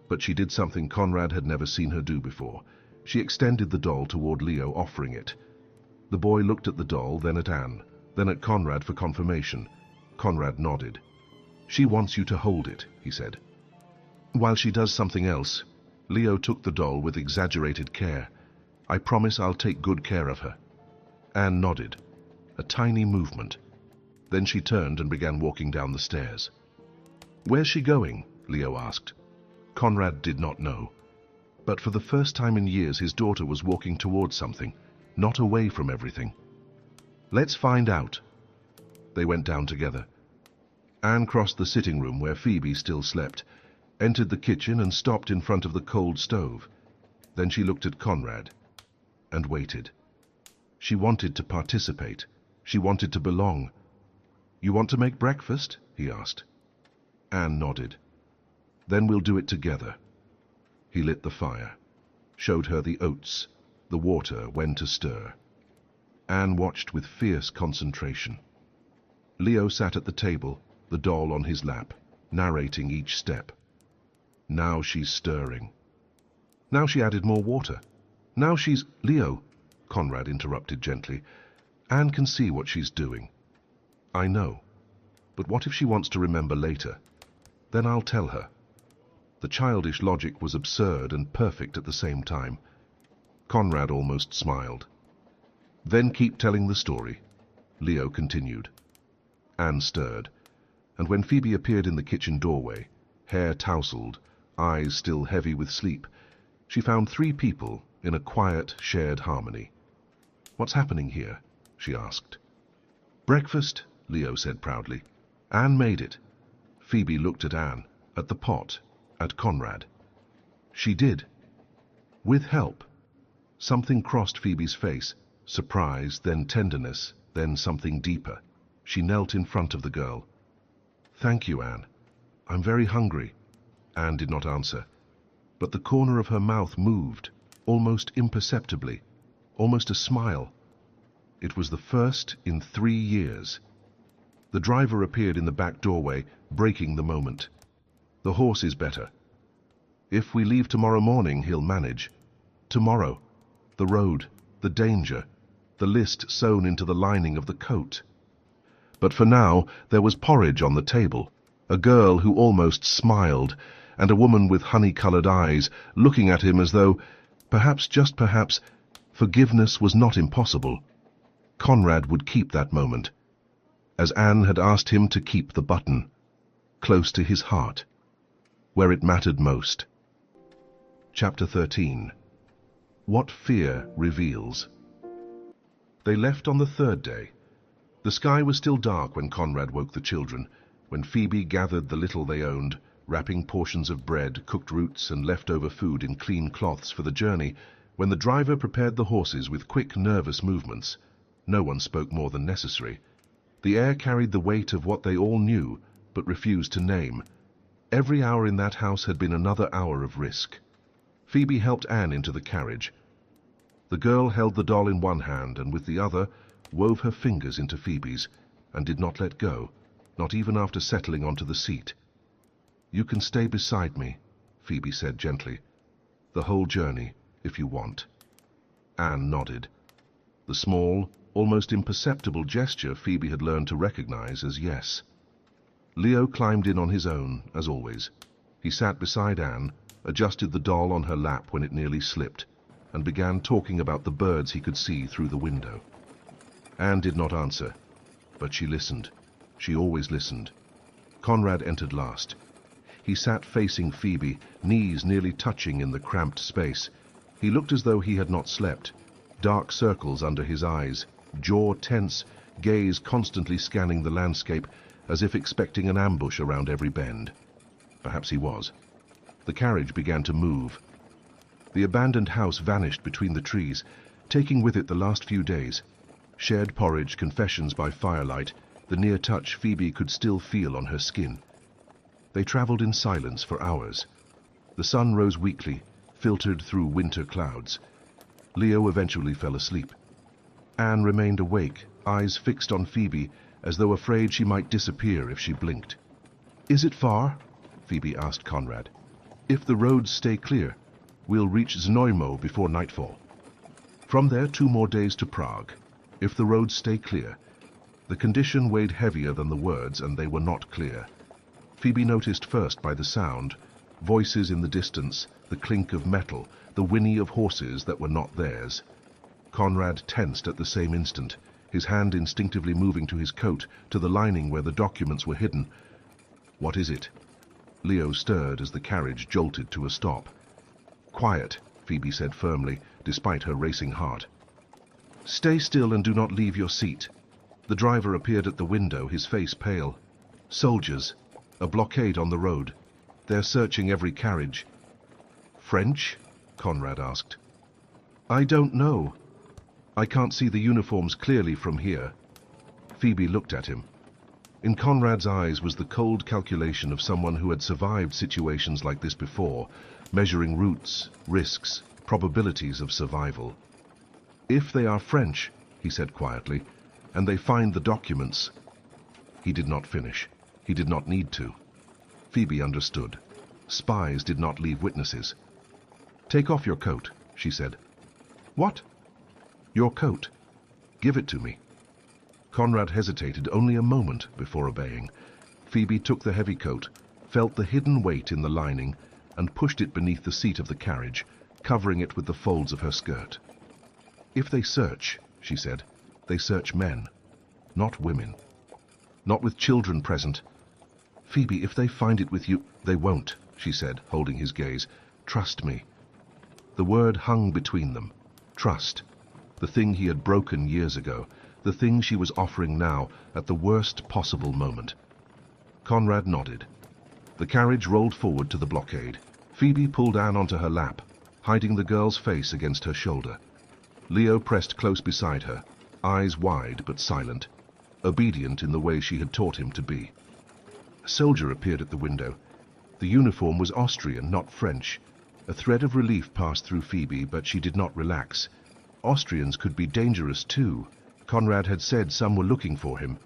But she did something Conrad had never seen her do before. She extended the doll toward Leo, offering it. The boy looked at the doll, then at Anne, then at Conrad for confirmation. Conrad nodded. "She wants you to hold it," he said. "While she does something else." Leo took the doll with exaggerated care. "I promise I'll take good care of her." Anne nodded. A tiny movement. Then she turned and began walking down the stairs. "Where's she going?" Leo asked. Conrad did not know. But for the first time in years his daughter was walking towards something, not away from everything. "Let's find out." They went down together. Anne crossed the sitting room where Phoebe still slept, entered the kitchen and stopped in front of the cold stove. Then she looked at Conrad and waited. She wanted to participate. She wanted to belong. "You want to make breakfast?" he asked. Anne nodded. "Then we'll do it together." He lit the fire, showed her the oats, the water, when to stir. Anne watched with fierce concentration. Leo sat at the table, the doll on his lap, narrating each step. "Now she's stirring. Now she added more water. Now she's—" "Leo," Conrad interrupted gently, "Anne can see what she's doing." "I know. But what if she wants to remember later? Then I'll tell her." The childish logic was absurd and perfect at the same time. Conrad almost smiled. "Then keep telling the story," Leo continued. Anne stirred, and when Phoebe appeared in the kitchen doorway, hair tousled, eyes still heavy with sleep, she found 3 people in a quiet, shared harmony. "What's happening here?" she asked. "Breakfast," Leo said proudly. "Anne made it." Phoebe looked at Anne, at the pot, at Conrad. "She did." "With help." Something crossed Phoebe's face, surprise, then tenderness, then something deeper. She knelt in front of the girl. "Thank you, Anne. I'm very hungry." Anne did not answer, but the corner of her mouth moved, almost imperceptibly, almost a smile. It was the first in 3 years. The driver appeared in the back doorway, breaking the moment. "The horse is better. If we leave tomorrow morning, he'll manage." Tomorrow. The road, the danger, the list sewn into the lining of the coat. But for now, there was porridge on the table, a girl who almost smiled, and a woman with honey-colored eyes, looking at him as though, perhaps, just perhaps, forgiveness was not impossible. Conrad would keep that moment, as Anne had asked him to keep the button, close to his heart, where it mattered most. Chapter 13. What Fear Reveals. They left on the 3rd day. The sky was still dark when Conrad woke the children, when Phoebe gathered the little they owned, wrapping portions of bread, cooked roots, and leftover food in clean cloths for the journey, when the driver prepared the horses with quick, nervous movements. No one spoke more than necessary. The air carried the weight of what they all knew, but refused to name. Every hour in that house had been another hour of risk. Phoebe helped Anne into the carriage. The girl held the doll in one hand and with the other wove her fingers into Phoebe's and did not let go, not even after settling onto the seat. "You can stay beside me," Phoebe said gently. "The whole journey, if you want." Anne nodded. The small, almost imperceptible gesture Phoebe had learned to recognize as yes. Leo climbed in on his own, as always. He sat beside Anne, adjusted the doll on her lap when it nearly slipped, and began talking about the birds he could see through the window. Anne did not answer, but she listened. She always listened. Conrad entered last. He sat facing Phoebe, knees nearly touching in the cramped space. He looked as though he had not slept, dark circles under his eyes, jaw tense, gaze constantly scanning the landscape, as if expecting an ambush around every bend. Perhaps he was. The carriage began to move. The abandoned house vanished between the trees, taking with it the last few days. Shared porridge, confessions by firelight, the near touch Phoebe could still feel on her skin. They traveled in silence for hours. The sun rose weakly, filtered through winter clouds. Leo eventually fell asleep. Anne remained awake, eyes fixed on Phoebe, as though afraid she might disappear if she blinked. "Is it far?" Phoebe asked Conrad. "If the roads stay clear, we'll reach Znojmo before nightfall. From there 2 more days to Prague." If the roads stay clear. The condition weighed heavier than the words, and they were not clear. Phoebe noticed first by the sound, voices in the distance, the clink of metal, the whinny of horses that were not theirs. Conrad tensed at the same instant, his hand instinctively moving to his coat, to the lining where the documents were hidden. "What is it?" Leo stirred as the carriage jolted to a stop. "Quiet," Phoebe said firmly, despite her racing heart. "Stay still and do not leave your seat." The driver appeared at the window, his face pale. "Soldiers. A blockade on the road. They're searching every carriage." "French?" Conrad asked. "I don't know. I can't see the uniforms clearly from here." Phoebe looked at him. In Conrad's eyes was the cold calculation of someone who had survived situations like this before, measuring routes, risks, probabilities of survival. "If they are French," he said quietly, "and they find the documents—" He did not finish. He did not need to. Phoebe understood. Spies did not leave witnesses. "Take off your coat," she said. "What?" "Your coat. Give it to me." Conrad hesitated only a moment before obeying. Phoebe took the heavy coat, felt the hidden weight in the lining, and pushed it beneath the seat of the carriage, covering it with the folds of her skirt. "If they search," she said, "they search men, not women. Not with children present. Phoebe, if they find it with you—" "They won't," she said, holding his gaze. "Trust me." The word hung between them. Trust. The thing he had broken years ago. The thing she was offering now, at the worst possible moment. Conrad nodded. The carriage rolled forward to the blockade. Phoebe pulled Anne onto her lap, hiding the girl's face against her shoulder. Leo pressed close beside her, eyes wide but silent, obedient in the way she had taught him to be. A soldier appeared at the window. The uniform was Austrian, not French. A thread of relief passed through Phoebe, but she did not relax. Austrians could be dangerous too. Conrad had said some were looking for him.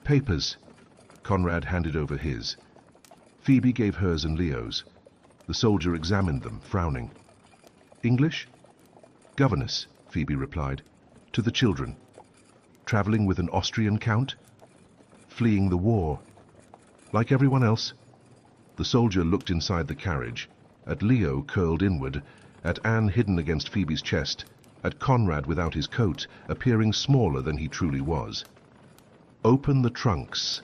"Papers." Conrad handed over his. Phoebe gave hers and Leo's. The soldier examined them, frowning. "English?" "Governess," Phoebe replied. "To the children." "Traveling with an Austrian count?" "Fleeing the war." "Like everyone else?" The soldier looked inside the carriage, at Leo curled inward, at Anne hidden against Phoebe's chest, at Conrad without his coat, appearing smaller than he truly was. "Open the trunks."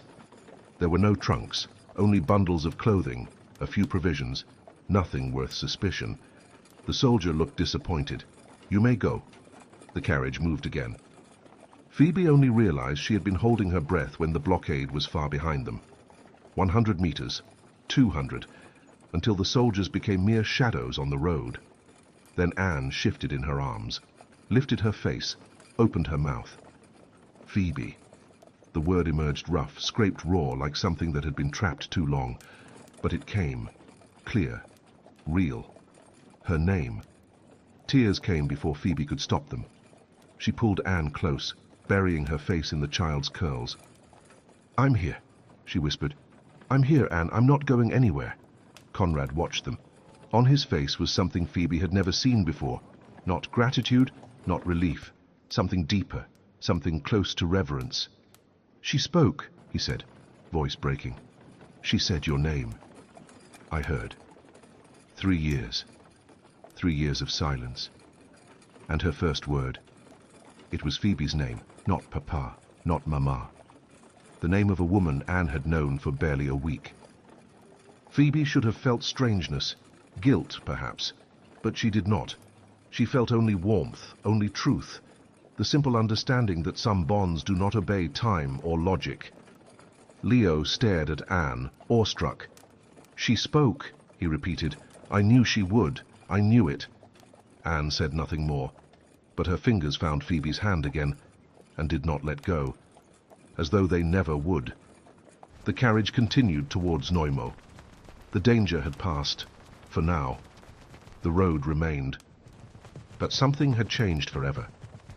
There were no trunks, only bundles of clothing, a few provisions, nothing worth suspicion. The soldier looked disappointed. "You may go." The carriage moved again. Phoebe only realized she had been holding her breath when the blockade was far behind them. 100 meters, 200, until the soldiers became mere shadows on the road. Then Anne shifted in her arms, lifted her face, opened her mouth. "Phoebe." The word emerged rough, scraped raw, like something that had been trapped too long. But it came, clear, real. Her name. Tears came before Phoebe could stop them. She pulled Anne close, burying her face in the child's curls. "I'm here," she whispered. "I'm here, Anne. I'm not going anywhere." Conrad watched them. On his face was something Phoebe had never seen before. Not gratitude, not relief. Something deeper, something close to reverence. "She spoke," he said, voice breaking. "She said your name." I heard. 3 years. 3 years of silence. And her first word. It was Phoebe's name, not Papa, not Mama. The name of a woman Anne had known for barely a week. Phoebe should have felt strangeness, guilt perhaps, but she did not. She felt only warmth, only truth, the simple understanding that some bonds do not obey time or logic. Leo stared at Anne, awestruck. "She spoke," he repeated. "I knew she would. I knew it." Anne said nothing more, but her fingers found Phoebe's hand again and did not let go, as though they never would. The carriage continued towards Neumo. The danger had passed, for now. The road remained. But something had changed forever.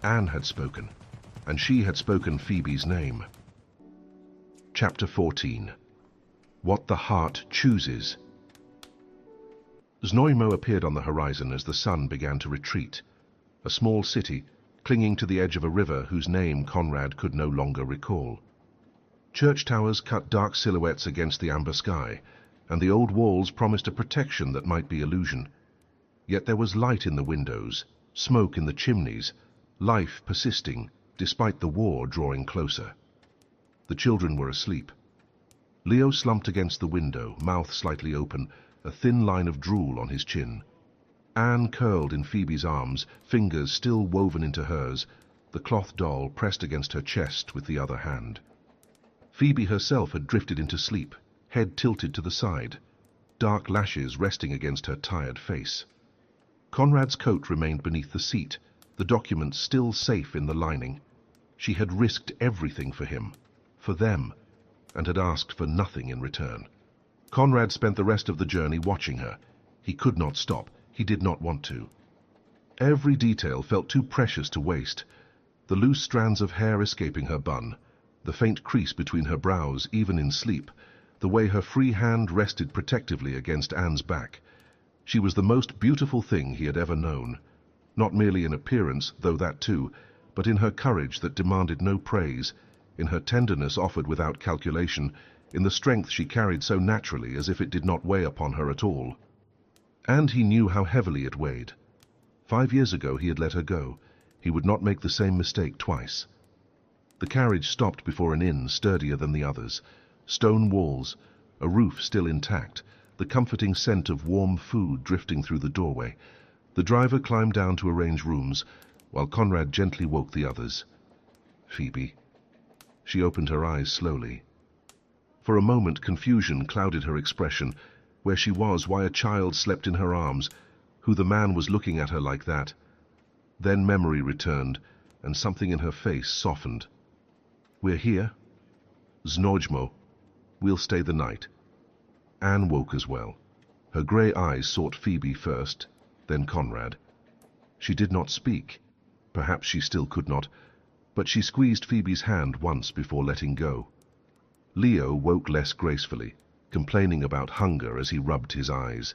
Anne had spoken, and she had spoken Phoebe's name. Chapter 14. What the Heart Chooses. Znojmo appeared on the horizon as the sun began to retreat. A small city, clinging to the edge of a river whose name Conrad could no longer recall. Church towers cut dark silhouettes against the amber sky, and the old walls promised a protection that might be illusion. Yet there was light in the windows, smoke in the chimneys, life persisting, despite the war drawing closer. The children were asleep. Leo slumped against the window, mouth slightly open, a thin line of drool on his chin. Anne curled in Phoebe's arms, fingers still woven into hers, the cloth doll pressed against her chest with the other hand. Phoebe herself had drifted into sleep, head tilted to the side, dark lashes resting against her tired face. Conrad's coat remained beneath the seat, the documents still safe in the lining. She had risked everything for him, for them, and had asked for nothing in return. Conrad spent the rest of the journey watching her. He could not stop. He did not want to. Every detail felt too precious to waste. The loose strands of hair escaping her bun, the faint crease between her brows even in sleep, the way her free hand rested protectively against Anne's back. She was the most beautiful thing he had ever known, not merely in appearance, though that too, but in her courage that demanded no praise, in her tenderness offered without calculation, in the strength she carried so naturally as if it did not weigh upon her at all. And he knew how heavily it weighed. 5 years ago he had let her go. He would not make the same mistake twice. The carriage stopped before an inn sturdier than the others. Stone walls, a roof still intact, the comforting scent of warm food drifting through the doorway. The driver climbed down to arrange rooms, while Conrad gently woke the others. Phoebe. She opened her eyes slowly. For a moment confusion clouded her expression, where she was, why a child slept in her arms, who the man was looking at her like that. Then memory returned, and something in her face softened. We're here? Znojmo. We'll stay the night. Anne woke as well. Her grey eyes sought Phoebe first, then Conrad. She did not speak. Perhaps she still could not, but she squeezed Phoebe's hand once before letting go. Leo woke less gracefully, complaining about hunger as he rubbed his eyes.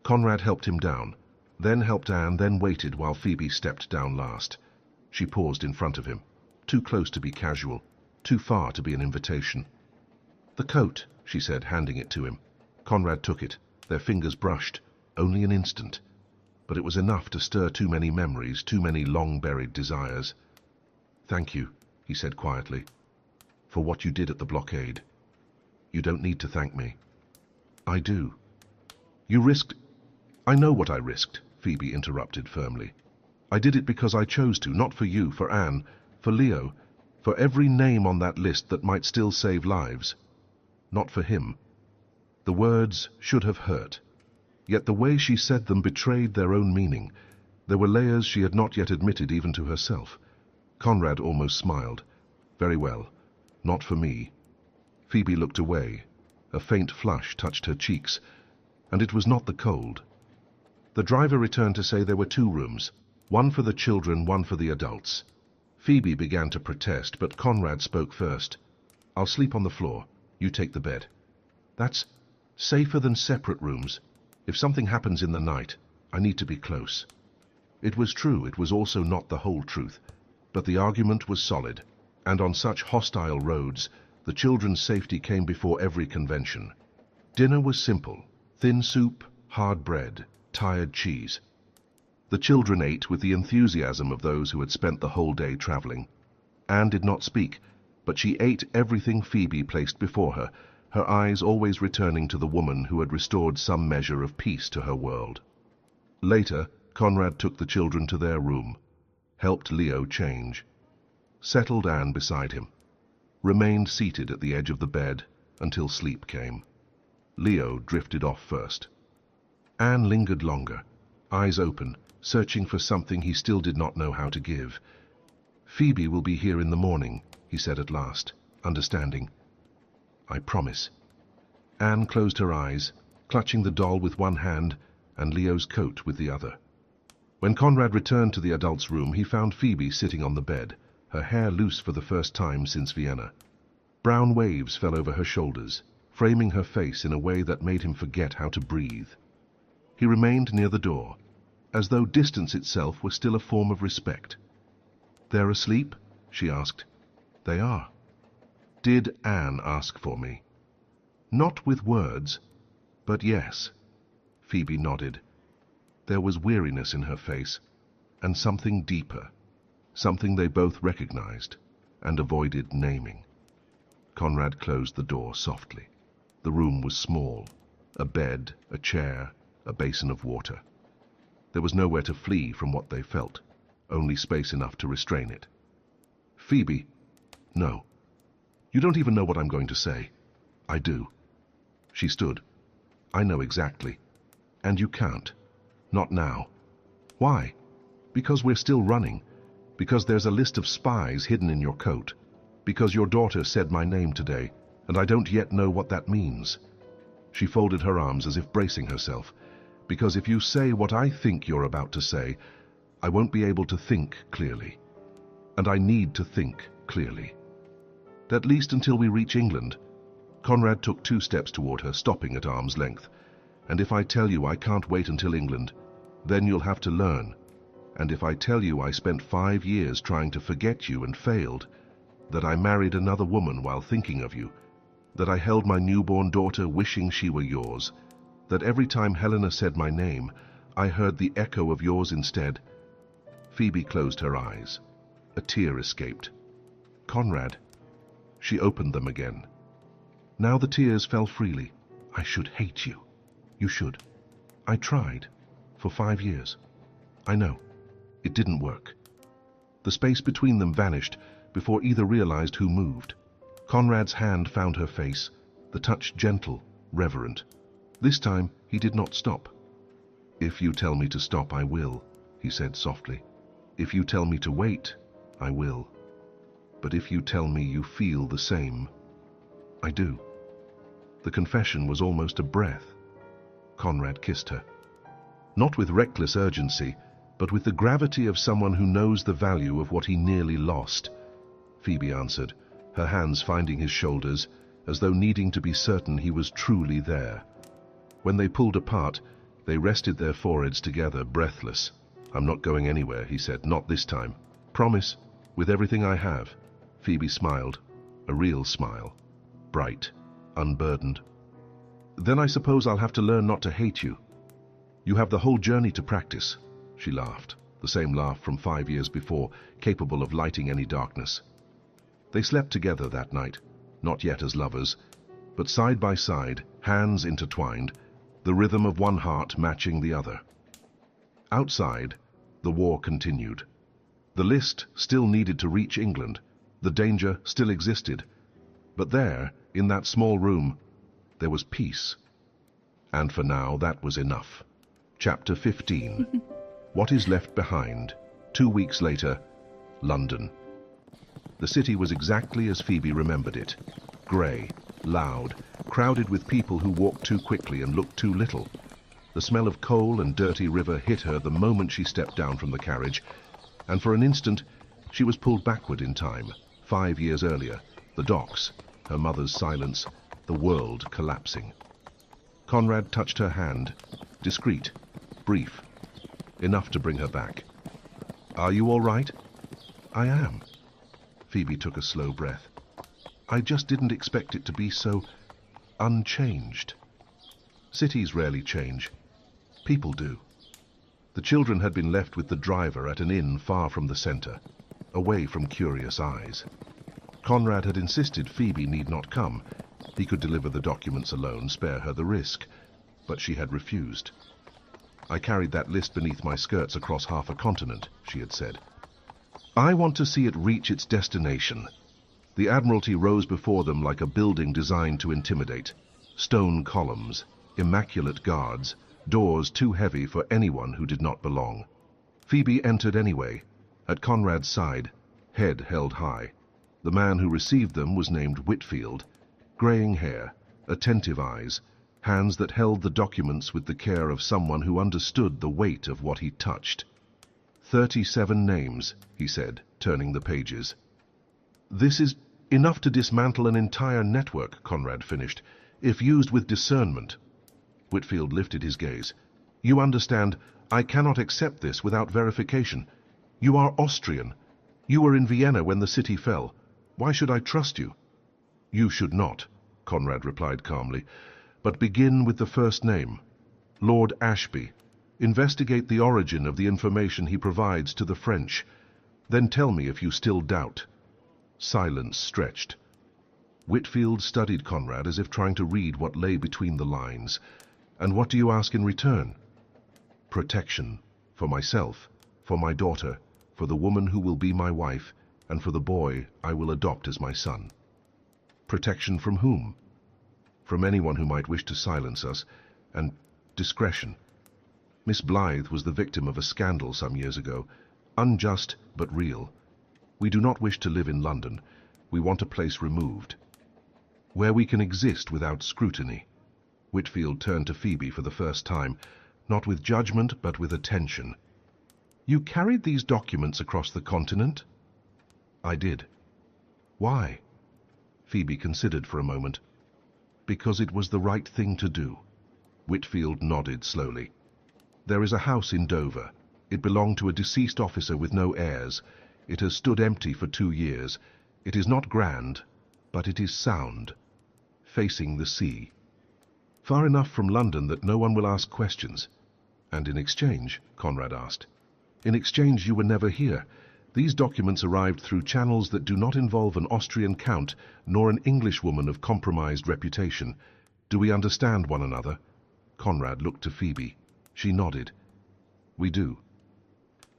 Conrad helped him down, then helped Anne, then waited while Phoebe stepped down last. She paused in front of him, too close to be casual, too far to be an invitation. "The coat," she said, handing it to him. Conrad took it. Their fingers brushed, only an instant. But it was enough to stir too many memories, too many long-buried desires. "Thank you," he said quietly, "for what you did at the blockade. You don't need to thank me." "I do." "You risked—" "I know what I risked," Phoebe interrupted firmly. "I did it because I chose to, not for you, for Anne, for Leo, for every name on that list that might still save lives. Not for him." The words should have hurt. Yet the way she said them betrayed their own meaning. There were layers she had not yet admitted even to herself. Conrad almost smiled. "Very well. Not for me." Phoebe looked away. A faint flush touched her cheeks, and it was not the cold. The driver returned to say there were 2 rooms, one for the children, one for the adults. Phoebe began to protest, but Conrad spoke first. "I'll sleep on the floor. You take the bed. That's safer than separate rooms. If something happens in the night, I need to be close." It was true, it was also not the whole truth, but the argument was solid, and on such hostile roads, the children's safety came before every convention. Dinner was simple: thin soup, hard bread, tired cheese. The children ate with the enthusiasm of those who had spent the whole day traveling. Anne did not speak, but she ate everything Phoebe placed before her, her eyes always returning to the woman who had restored some measure of peace to her world. Later, Conrad took the children to their room, helped Leo change, settled Anne beside him, remained seated at the edge of the bed until sleep came. Leo drifted off first. Anne lingered longer, eyes open, searching for something he still did not know how to give. "Phoebe will be here in the morning," he said at last, understanding. "I promise." Anne closed her eyes, clutching the doll with one hand and Leo's coat with the other. When Conrad returned to the adults' room, he found Phoebe sitting on the bed, her hair loose for the first time since Vienna. Brown waves fell over her shoulders, framing her face in a way that made him forget how to breathe. He remained near the door, as though distance itself were still a form of respect. "They're asleep?" she asked. "They are." "Did Anne ask for me?" "Not with words, but yes." Phoebe nodded. There was weariness in her face, and something deeper, something they both recognized and avoided naming. Conrad closed the door softly. The room was small, a bed, a chair, a basin of water. There was nowhere to flee from what they felt, only space enough to restrain it. "Phoebe, no. You don't even know what I'm going to say." "I do." She stood. "I know exactly. And you can't. Not now." "Why?" "Because we're still running. Because there's a list of spies hidden in your coat. Because your daughter said my name today, and I don't yet know what that means." She folded her arms as if bracing herself. "Because if you say what I think you're about to say, I won't be able to think clearly. And I need to think clearly. At least until we reach England." Conrad took 2 steps toward her, stopping at arm's length. "And if I tell you I can't wait until England, then you'll have to learn. And if I tell you I spent 5 years trying to forget you and failed, that I married another woman while thinking of you, that I held my newborn daughter wishing she were yours, that every time Helena said my name, I heard the echo of yours instead." Phoebe closed her eyes. A tear escaped. "Conrad." She opened them again. Now the tears fell freely. "I should hate you." "You should. I tried. For 5 years. I know. It didn't work." The space between them vanished before either realized who moved. Conrad's hand found her face, the touch gentle, reverent. This time he did not stop. "If you tell me to stop, I will," he said softly. "If you tell me to wait, I will. But if you tell me you feel the same, I do." The confession was almost a breath. Conrad kissed her. Not with reckless urgency, but with the gravity of someone who knows the value of what he nearly lost. Phoebe answered, her hands finding his shoulders, as though needing to be certain he was truly there. When they pulled apart, they rested their foreheads together, breathless. "I'm not going anywhere," he said, "not this time. Promise, with everything I have." Phoebe smiled, a real smile, bright, unburdened. "Then I suppose I'll have to learn not to hate you. You have the whole journey to practice." She laughed, the same laugh from 5 years before, capable of lighting any darkness. They slept together that night, not yet as lovers, but side by side, hands intertwined, the rhythm of one heart matching the other. Outside, the war continued. The list still needed to reach England. The danger still existed. But there, in that small room, there was peace. And for now, that was enough. Chapter 15. What is left behind. 2 weeks later, London. The city was exactly as Phoebe remembered it. Grey, loud, crowded with people who walked too quickly and looked too little. The smell of coal and dirty river hit her the moment she stepped down from the carriage, and for an instant she was pulled backward in time, 5 years earlier, the docks, her mother's silence, the world collapsing. Conrad touched her hand, discreet, brief, enough to bring her back. "Are you all right?" "I am." Phoebe took a slow breath. "I just didn't expect it to be so unchanged." Cities rarely change. People do. The children had been left with the driver at an inn far from the center, away from curious eyes. Conrad had insisted Phoebe need not come. He could deliver the documents alone, spare her the risk. But she had refused. "I carried that list beneath my skirts across half a continent," she had said. "I want to see it reach its destination." The Admiralty rose before them like a building designed to intimidate. Stone columns, immaculate guards, doors too heavy for anyone who did not belong. Phoebe entered anyway, at Conrad's side, head held high. The man who received them was named Whitfield. Graying hair, attentive eyes, hands that held the documents with the care of someone who understood the weight of what he touched. 37 names, he said, turning the pages. "This is enough to dismantle an entire network," Conrad finished, "if used with discernment." Whitfield lifted his gaze. "You understand, I cannot accept this without verification. You are Austrian. You were in Vienna when the city fell. Why should I trust you? You should not, Conrad replied calmly. But begin with the first name, Lord Ashby. Investigate the origin of the information he provides to the French. Then tell me if you still doubt. Silence stretched. Whitfield studied Conrad as if trying to read what lay between the lines. And what do you ask in return? Protection. For myself, for my daughter, for the woman who will be my wife, and for the boy I will adopt as my son. Protection from whom? From anyone who might wish to silence us, and discretion. Miss Blythe was the victim of a scandal some years ago, unjust but real. We do not wish to live in London. We want a place removed, where we can exist without scrutiny. Whitfield turned to Phoebe for the first time, not with judgment but with attention. You carried these documents across the continent? I did. Why? Phoebe considered for a moment. Because it was the right thing to do. Whitfield nodded slowly. There is a house in Dover. It belonged to a deceased officer with no heirs. It has stood empty for 2 years. It is not grand, but it is sound, facing the sea. Far enough from London that no one will ask questions. And in exchange, Conrad asked. In exchange you were never here. These documents arrived through channels that do not involve an Austrian count nor an Englishwoman of compromised reputation. Do we understand one another? Conrad looked to Phoebe. She nodded. We do.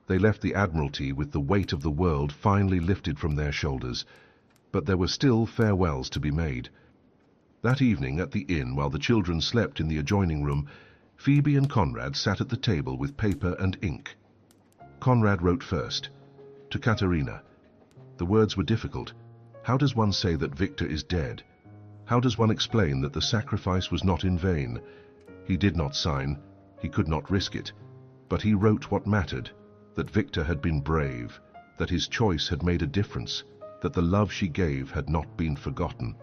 They left the Admiralty with the weight of the world finally lifted from their shoulders, but there were still farewells to be made. That evening at the inn, while the children slept in the adjoining room, Phoebe and Conrad sat at the table with paper and ink. Conrad wrote first, to Katerina. The words were difficult. How does one say that Victor is dead? How does one explain that the sacrifice was not in vain? He did not sign. He could not risk it. But he wrote what mattered, that Victor had been brave, that his choice had made a difference, that the love she gave had not been forgotten.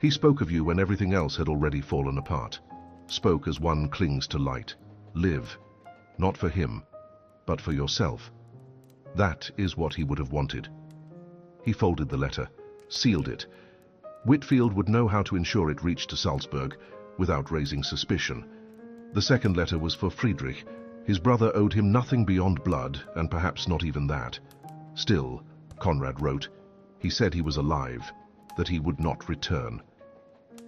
He spoke of you when everything else had already fallen apart. Spoke as one clings to light. Live, not for him, but for yourself. That is what he would have wanted. He folded the letter, sealed it. Whitfield would know how to ensure it reached to Salzburg without raising suspicion. The second letter was for Friedrich. His brother owed him nothing beyond blood, and perhaps not even that. Still, Conrad wrote, he said he was alive, that he would not return.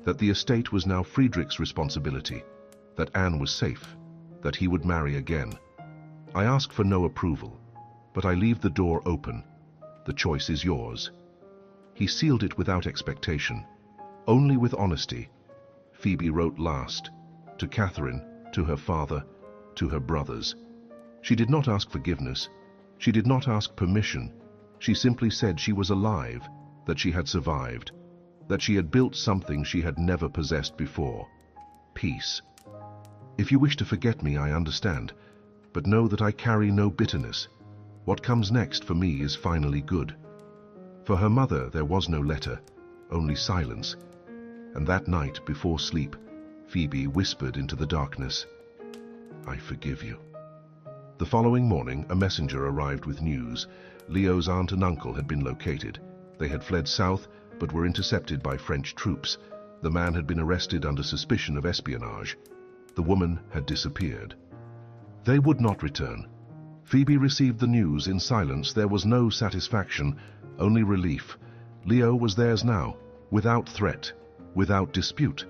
That the estate was now Friedrich's responsibility, that Anne was safe, that he would marry again. I ask for no approval, but I leave the door open. The choice is yours. He sealed it without expectation, only with honesty. Phoebe wrote last, to Catherine, to her father, to her brothers. She did not ask forgiveness. She did not ask permission. She simply said she was alive, that she had survived, that she had built something she had never possessed before. Peace. If you wish to forget me, I understand, but know that I carry no bitterness. What comes next for me is finally good. For her mother there was no letter, only silence. And that night, before sleep, Phoebe whispered into the darkness, I forgive you. The following morning, a messenger arrived with news. Leo's aunt and uncle had been located. They had fled south, but were intercepted by French troops. The man had been arrested under suspicion of espionage. The woman had disappeared. They would not return. Phoebe received the news in silence. There was no satisfaction, only relief. Leo was theirs now, without threat, without dispute.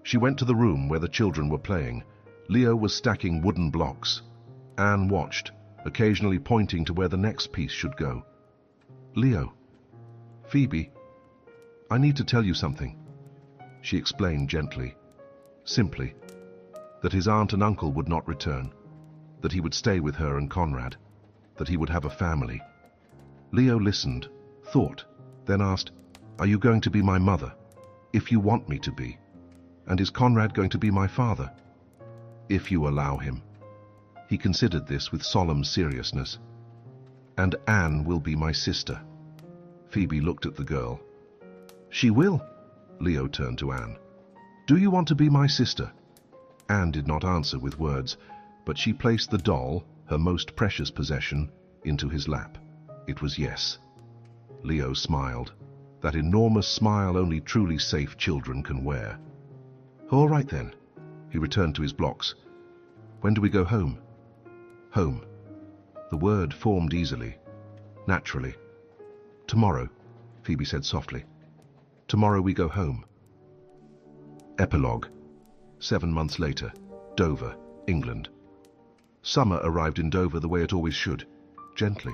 She went to the room where the children were playing. Leo was stacking wooden blocks. Anne watched, occasionally pointing to where the next piece should go. Leo. Phoebe. I need to tell you something. She explained gently, simply, that his aunt and uncle would not return, that he would stay with her and Conrad, that he would have a family. Leo listened, thought, then asked, Are you going to be my mother? If you want me to be. And is Conrad going to be my father? If you allow him. He considered this with solemn seriousness. And Anne will be my sister. Phoebe looked at the girl. She will. Leo turned to Anne. Do you want to be my sister? Anne did not answer with words, but she placed the doll, her most precious possession, into his lap. It was yes. Leo smiled, that enormous smile only truly safe children can wear. All right then. He returned to his blocks. When do we go home? Home. The word formed easily, naturally. Tomorrow, Phoebe said softly. Tomorrow we go home. Epilogue. 7 months later, Dover, England. Summer arrived in Dover the way it always should, gently,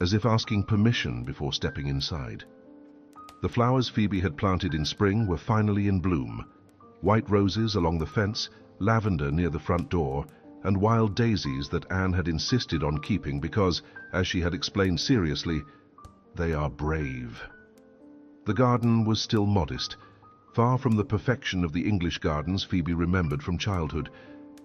as if asking permission before stepping inside. The flowers Phoebe had planted in spring were finally in bloom. White roses along the fence, lavender near the front door, and wild daisies that Anne had insisted on keeping because, as she had explained seriously, they are brave. The garden was still modest, far from the perfection of the English gardens Phoebe remembered from childhood,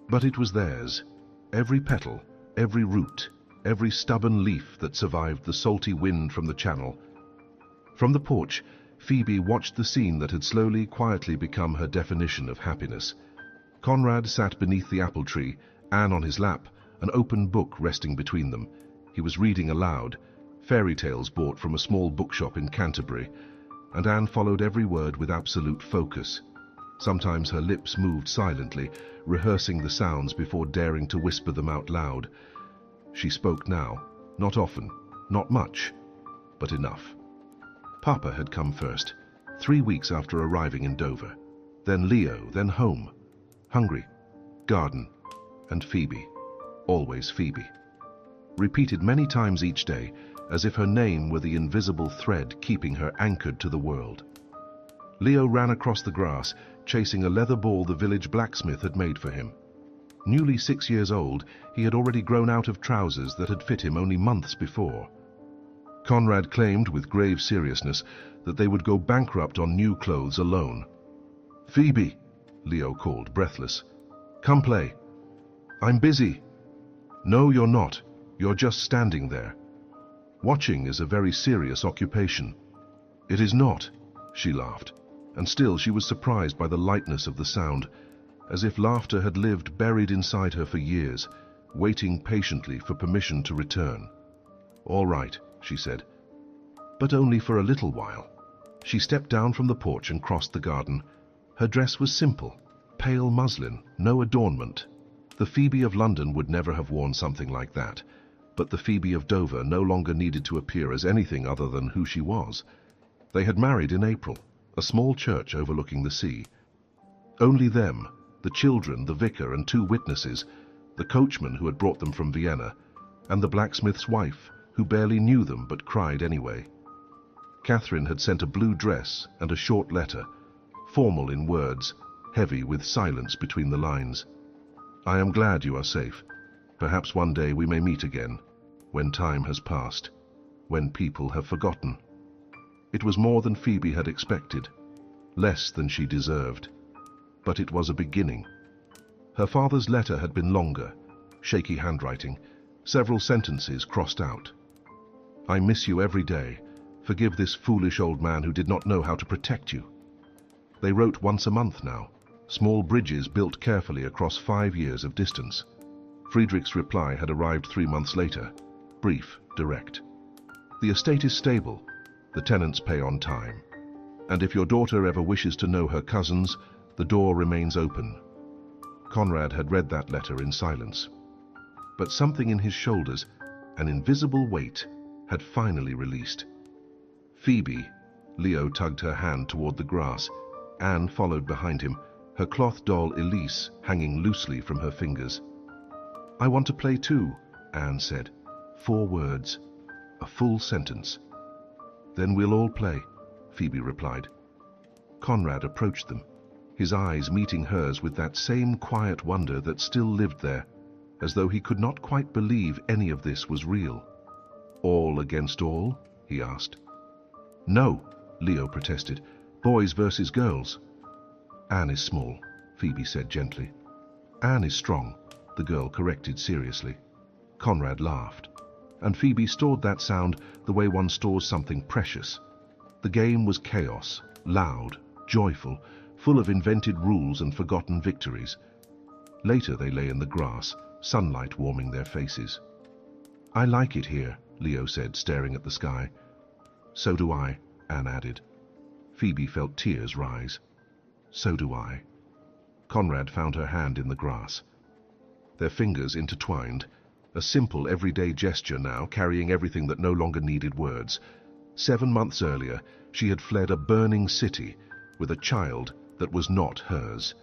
but it was theirs. Every petal, every root, every stubborn leaf that survived the salty wind from the channel. From the porch, Phoebe watched the scene that had slowly, quietly become her definition of happiness. Conrad sat beneath the apple tree, Anne on his lap, an open book resting between them. He was reading aloud, fairy tales bought from a small bookshop in Canterbury, and Anne followed every word with absolute focus. Sometimes her lips moved silently, rehearsing the sounds before daring to whisper them out loud. She spoke now, not often, not much, but enough. Papa had come first, 3 weeks after arriving in Dover. Then Leo, then home. Hungry, garden, and Phoebe. Always Phoebe. Repeated many times each day, as if her name were the invisible thread keeping her anchored to the world. Leo ran across the grass, chasing a leather ball the village blacksmith had made for him. Newly 6 years old, he had already grown out of trousers that had fit him only months before. Conrad claimed with grave seriousness that they would go bankrupt on new clothes alone. "Phoebe," Leo called, breathless. "Come play." "I'm busy." "No, you're not. You're just standing there. Watching is a very serious occupation." "It is not," she laughed, and still she was surprised by the lightness of the sound, as if laughter had lived buried inside her for years, waiting patiently for permission to return. "All right," she said, "but only for a little while." She stepped down from the porch and crossed the garden. Her dress was simple, pale muslin, no adornment. The Phoebe of London would never have worn something like that, but the Phoebe of Dover no longer needed to appear as anything other than who she was. They had married in April, a small church overlooking the sea. Only them, the children, the vicar, and 2 witnesses, the coachman who had brought them from Vienna, and the blacksmith's wife, who barely knew them but cried anyway. Catherine had sent a blue dress and a short letter, formal in words, heavy with silence between the lines. "I am glad you are safe. Perhaps one day we may meet again, when time has passed, when people have forgotten." It was more than Phoebe had expected, less than she deserved, but it was a beginning. Her father's letter had been longer, shaky handwriting, several sentences crossed out. "I miss you every day. Forgive this foolish old man who did not know how to protect you." They wrote once a month now, small bridges built carefully across 5 years of distance. Friedrich's reply had arrived 3 months later, brief, direct. "The estate is stable. The tenants pay on time. And if your daughter ever wishes to know her cousins, the door remains open." Conrad had read that letter in silence. But something in his shoulders, an invisible weight, had finally released. "Phoebe," Leo tugged her hand toward the grass. Anne followed behind him, her cloth doll Elise hanging loosely from her fingers. "I want to play too," Anne said. 4 words, a full sentence. "Then we'll all play," Phoebe replied. Conrad approached them, his eyes meeting hers with that same quiet wonder that still lived there, as though he could not quite believe any of this was real. "All against all?" he asked. "No," Leo protested. "Boys versus girls." "Anne is small," Phoebe said gently. "Anne is strong," the girl corrected seriously. Conrad laughed, and Phoebe stored that sound the way one stores something precious. The game was chaos, loud, joyful, full of invented rules and forgotten victories. Later they lay in the grass, sunlight warming their faces. "I like it here," Leo said, staring at the sky. So do I, Anne added. Phoebe felt tears rise. So do I. Conrad found her hand in the grass. Their fingers intertwined, a simple everyday gesture now, carrying everything that no longer needed words. 7 months earlier, she had fled a burning city with a child that was not hers.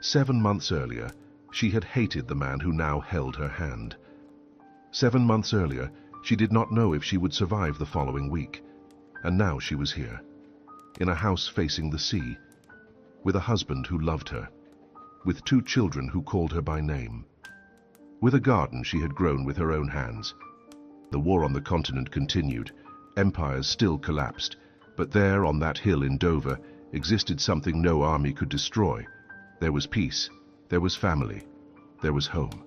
7 months earlier, she had hated the man who now held her hand. 7 months earlier, she did not know if she would survive the following week. And now she was here, in a house facing the sea, with a husband who loved her, with 2 children who called her by name, with a garden she had grown with her own hands. The war on the continent continued. Empires still collapsed, but there on that hill in Dover existed something no army could destroy. There was peace, there was family, there was home.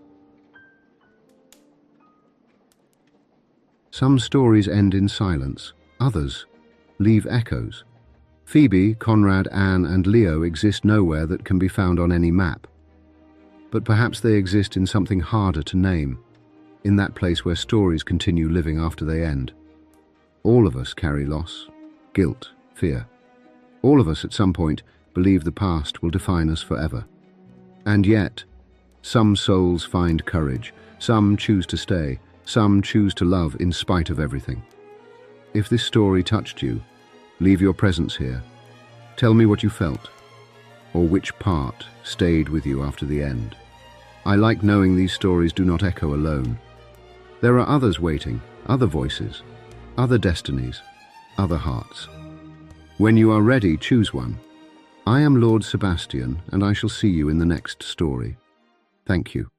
Some stories end in silence, others leave echoes. Phoebe, Conrad, Anne, and Leo exist nowhere that can be found on any map. But perhaps they exist in something harder to name, in that place where stories continue living after they end. All of us carry loss, guilt, fear. All of us at some point believe the past will define us forever. And yet, some souls find courage, some choose to stay, some choose to love in spite of everything. If this story touched you, leave your presence here. Tell me what you felt, or which part stayed with you after the end. I like knowing these stories do not echo alone. There are others waiting, other voices, other destinies, other hearts. When you are ready, choose one. I am Lord Sebastian, and I shall see you in the next story. Thank you.